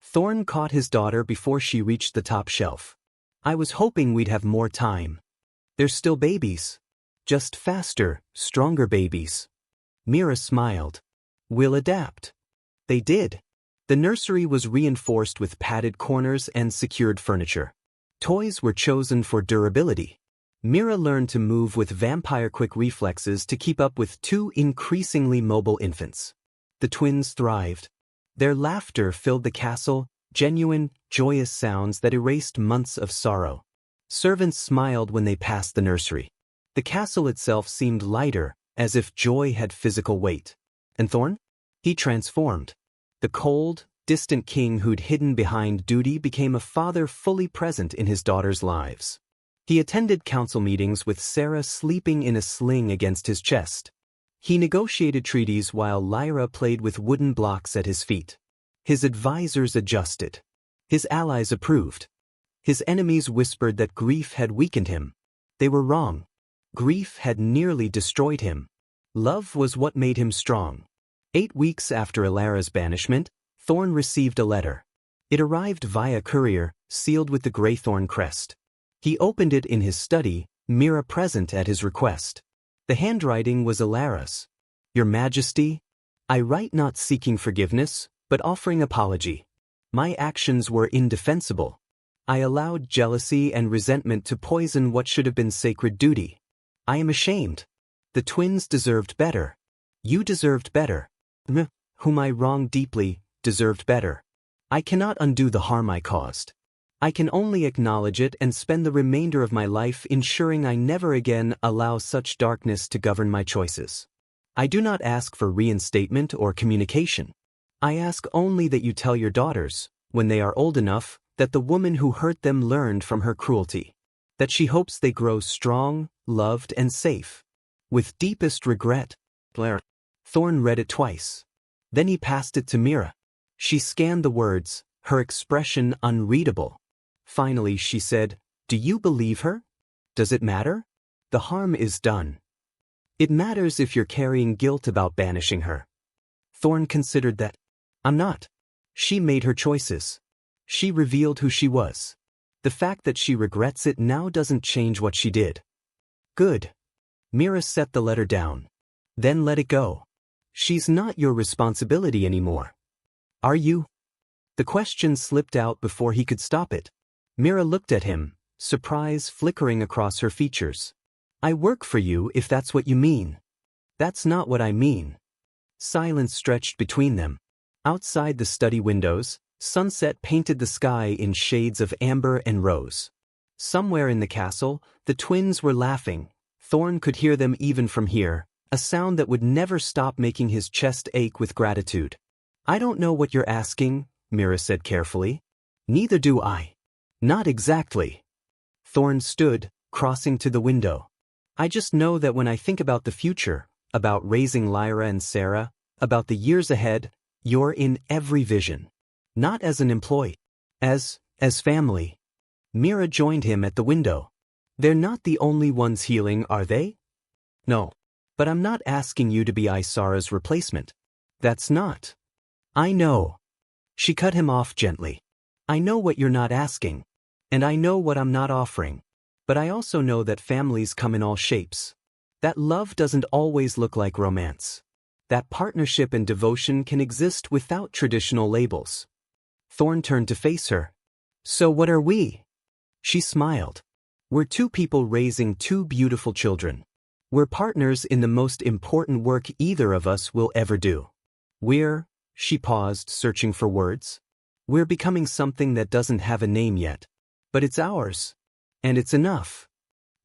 Thorne caught his daughter before she reached the top shelf. I was hoping we'd have more time. They're still babies. Just faster, stronger babies. Mira smiled. We'll adapt. They did. The nursery was reinforced with padded corners and secured furniture. Toys were chosen for durability. Mira learned to move with vampire-quick reflexes to keep up with 2 increasingly mobile infants. The twins thrived. Their laughter filled the castle, genuine, joyous sounds that erased months of sorrow. Servants smiled when they passed the nursery. The castle itself seemed lighter, as if joy had physical weight. And Thorne? He transformed. The cold, distant king who'd hidden behind duty became a father fully present in his daughters' lives. He attended council meetings with Sera sleeping in a sling against his chest. He negotiated treaties while Lyra played with wooden blocks at his feet. His advisors adjusted. His allies approved. His enemies whispered that grief had weakened him. They were wrong. Grief had nearly destroyed him. Love was what made him strong. 8 weeks after Ilara's banishment, Thorne received a letter. It arrived via courier, sealed with the greythorn crest. He opened it in his study, Mira present at his request. The handwriting was Ilara's. Your Majesty, I write not seeking forgiveness, but offering apology. My actions were indefensible. I allowed jealousy and resentment to poison what should have been sacred duty. I am ashamed. The twins deserved better. You deserved better. Whom I wronged deeply, deserved better. I cannot undo the harm I caused. I can only acknowledge it and spend the remainder of my life ensuring I never again allow such darkness to govern my choices. I do not ask for reinstatement or communication. I ask only that you tell your daughters, when they are old enough, that the woman who hurt them learned from her cruelty. That she hopes they grow strong, loved, and safe. With deepest regret, Lyra. Thorne read it twice. Then he passed it to Mira. She scanned the words, her expression unreadable. Finally she said, Do you believe her? Does it matter? The harm is done. It matters if you're carrying guilt about banishing her. Thorne considered that. I'm not. She made her choices. She revealed who she was. The fact that she regrets it now doesn't change what she did. Good. Mira set the letter down. Then let it go. She's not your responsibility anymore. Are you? The question slipped out before he could stop it. Mira looked at him, surprise flickering across her features. I work for you if that's what you mean. That's not what I mean. Silence stretched between them. Outside the study windows, sunset painted the sky in shades of amber and rose. Somewhere in the castle, the twins were laughing. Thorne could hear them even from here, a sound that would never stop making his chest ache with gratitude. I don't know what you're asking, Mira said carefully. Neither do I. Not exactly. Thorne stood, crossing to the window. I just know that when I think about the future, about raising Lyra and Sera, about the years ahead, you're in every vision. Not as an employee. As family. Mira joined him at the window. They're not the only ones healing, are they? No. But I'm not asking you to be Isara's replacement. That's not. I know. She cut him off gently. I know what you're not asking. And I know what I'm not offering. But I also know that families come in all shapes. That love doesn't always look like romance. That partnership and devotion can exist without traditional labels. Thorne turned to face her. So what are we? She smiled. We're 2 people raising 2 beautiful children. We're partners in the most important work either of us will ever do. She paused, searching for words. We're becoming something that doesn't have a name yet. But it's ours. And it's enough.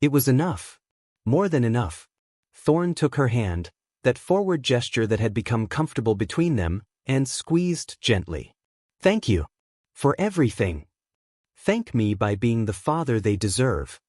It was enough. More than enough. Thorne took her hand, that forward gesture that had become comfortable between them, and squeezed gently. Thank you. For everything. Thank me by being the father they deserve.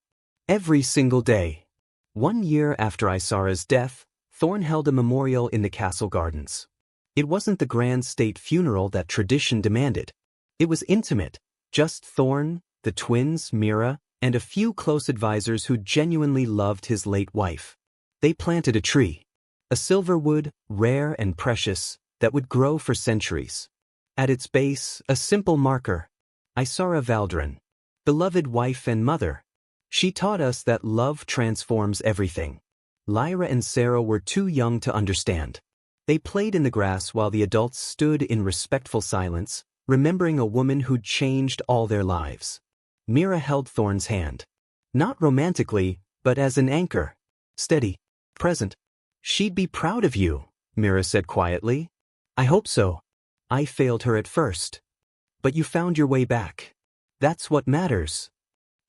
Every single day. 1 year after Sera's death, Thorne held a memorial in the castle gardens. It wasn't the grand state funeral that tradition demanded. It was intimate, just Thorne, the twins, Mira, and a few close advisors who genuinely loved his late wife. They planted a tree. A silverwood, rare and precious, that would grow for centuries. At its base, a simple marker. Mira Valdaren. Beloved wife and mother. She taught us that love transforms everything. Lyra and Sera were too young to understand. They played in the grass while the adults stood in respectful silence, remembering a woman who'd changed all their lives. Mira held Thorne's hand. Not romantically, but as an anchor. Steady. Present. She'd be proud of you, Mira said quietly. I hope so. I failed her at first. But you found your way back. That's what matters.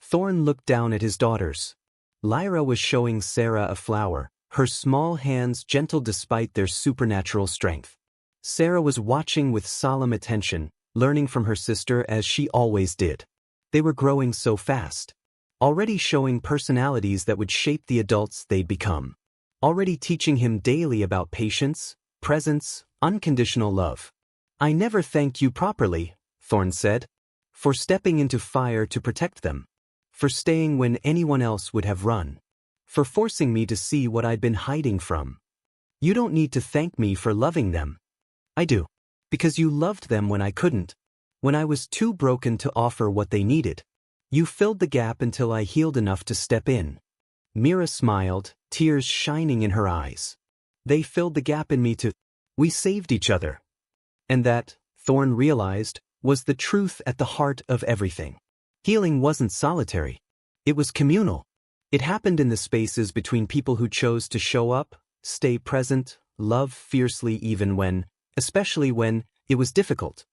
Thorne looked down at his daughters. Lyra was showing Sera a flower, her small hands gentle despite their supernatural strength. Sera was watching with solemn attention, learning from her sister as she always did. They were growing so fast. Already showing personalities that would shape the adults they'd become. Already teaching him daily about patience, presence, unconditional love. I never thanked you properly, Thorne said. For stepping into fire to protect them. For staying when anyone else would have run. For forcing me to see what I'd been hiding from. You don't need to thank me for loving them. I do. Because you loved them when I couldn't. When I was too broken to offer what they needed. You filled the gap until I healed enough to step in. Mira smiled, tears shining in her eyes. They filled the gap in me too. We saved each other. And that, Thorne realized, was the truth at the heart of everything. Healing wasn't solitary. It was communal. It happened in the spaces between people who chose to show up, stay present, love fiercely even when, especially when, it was difficult.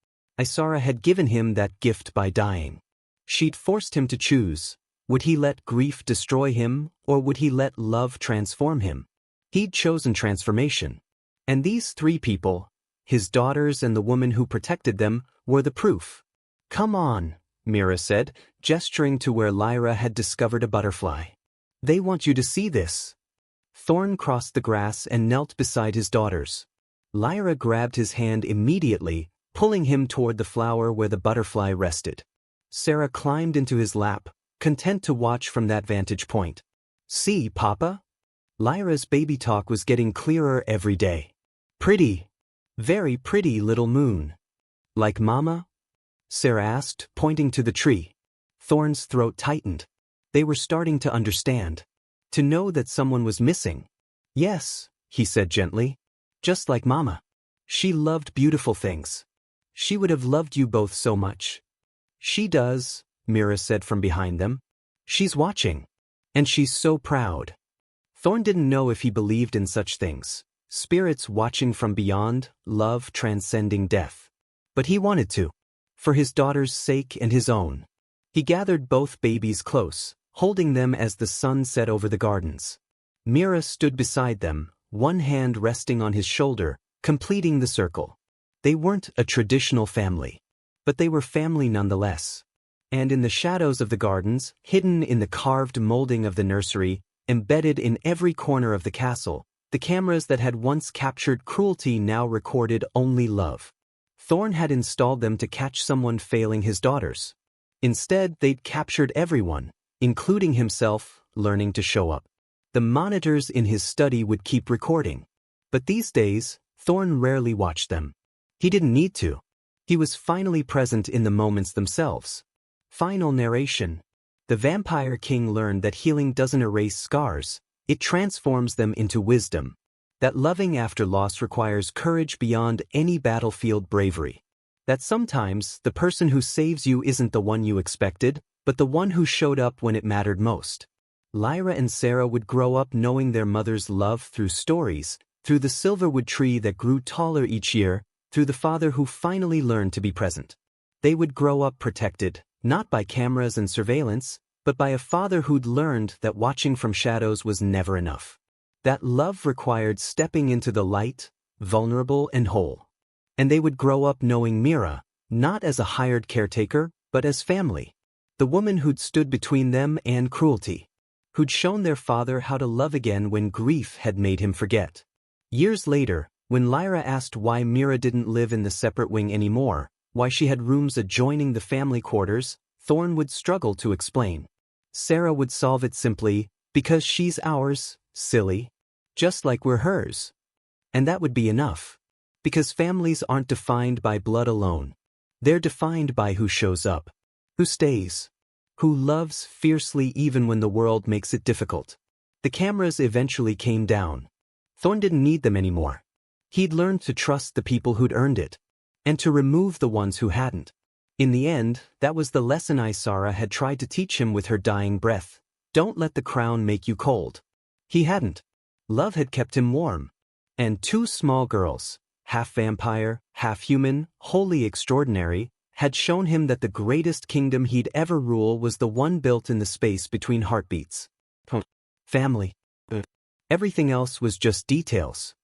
Sera had given him that gift by dying. She'd forced him to choose. Would he let grief destroy him, or would he let love transform him? He'd chosen transformation. And these 3 people, his daughters and the woman who protected them, were the proof. Come on, Mira said, gesturing to where Lyra had discovered a butterfly. They want you to see this. Thorne crossed the grass and knelt beside his daughters. Lyra grabbed his hand immediately, pulling him toward the flower where the butterfly rested. Sera climbed into his lap, content to watch from that vantage point. See, Papa? Lyra's baby talk was getting clearer every day. Pretty. Very pretty little moon. Like Mama? Sera asked, pointing to the tree. Thorne's throat tightened. They were starting to understand. To know that someone was missing. Yes, he said gently. Just like Mama. She loved beautiful things. She would have loved you both so much. She does, Mira said from behind them. She's watching. And she's so proud. Thorne didn't know if he believed in such things. Spirits watching from beyond, love transcending death. But he wanted to. For his daughter's sake and his own. He gathered both babies close, holding them as the sun set over the gardens. Mira stood beside them, one hand resting on his shoulder, completing the circle. They weren't a traditional family. But they were family nonetheless. And in the shadows of the gardens, hidden in the carved molding of the nursery, embedded in every corner of the castle, the cameras that had once captured cruelty now recorded only love. Thorne had installed them to catch someone failing his daughters. Instead, they'd captured everyone, including himself, learning to show up. The monitors in his study would keep recording. But these days, Thorne rarely watched them. He didn't need to. He was finally present in the moments themselves. Final narration. The Vampire King learned that healing doesn't erase scars, it transforms them into wisdom. That loving after loss requires courage beyond any battlefield bravery. That sometimes the person who saves you isn't the one you expected, but the one who showed up when it mattered most. Lyra and Sera would grow up knowing their mother's love through stories, through the silverwood tree that grew taller each year, through the father who finally learned to be present. They would grow up protected, not by cameras and surveillance, but by a father who'd learned that watching from shadows was never enough. That love required stepping into the light, vulnerable and whole. And they would grow up knowing Mira, not as a hired caretaker, but as family. The woman who'd stood between them and cruelty. Who'd shown their father how to love again when grief had made him forget. Years later, when Lyra asked why Mira didn't live in the separate wing anymore, why she had rooms adjoining the family quarters, Thorne would struggle to explain. Sera would solve it simply, because she's ours, silly. Just like we're hers. And that would be enough. Because families aren't defined by blood alone. They're defined by who shows up. Who stays. Who loves fiercely even when the world makes it difficult. The cameras eventually came down. Thorne didn't need them anymore. He'd learned to trust the people who'd earned it. And to remove the ones who hadn't. In the end, that was the lesson Sera had tried to teach him with her dying breath. Don't let the crown make you cold. He hadn't. Love had kept him warm. And two small girls, half vampire, half human, wholly extraordinary, had shown him that the greatest kingdom he'd ever rule was the one built in the space between heartbeats. Family. Everything else was just details.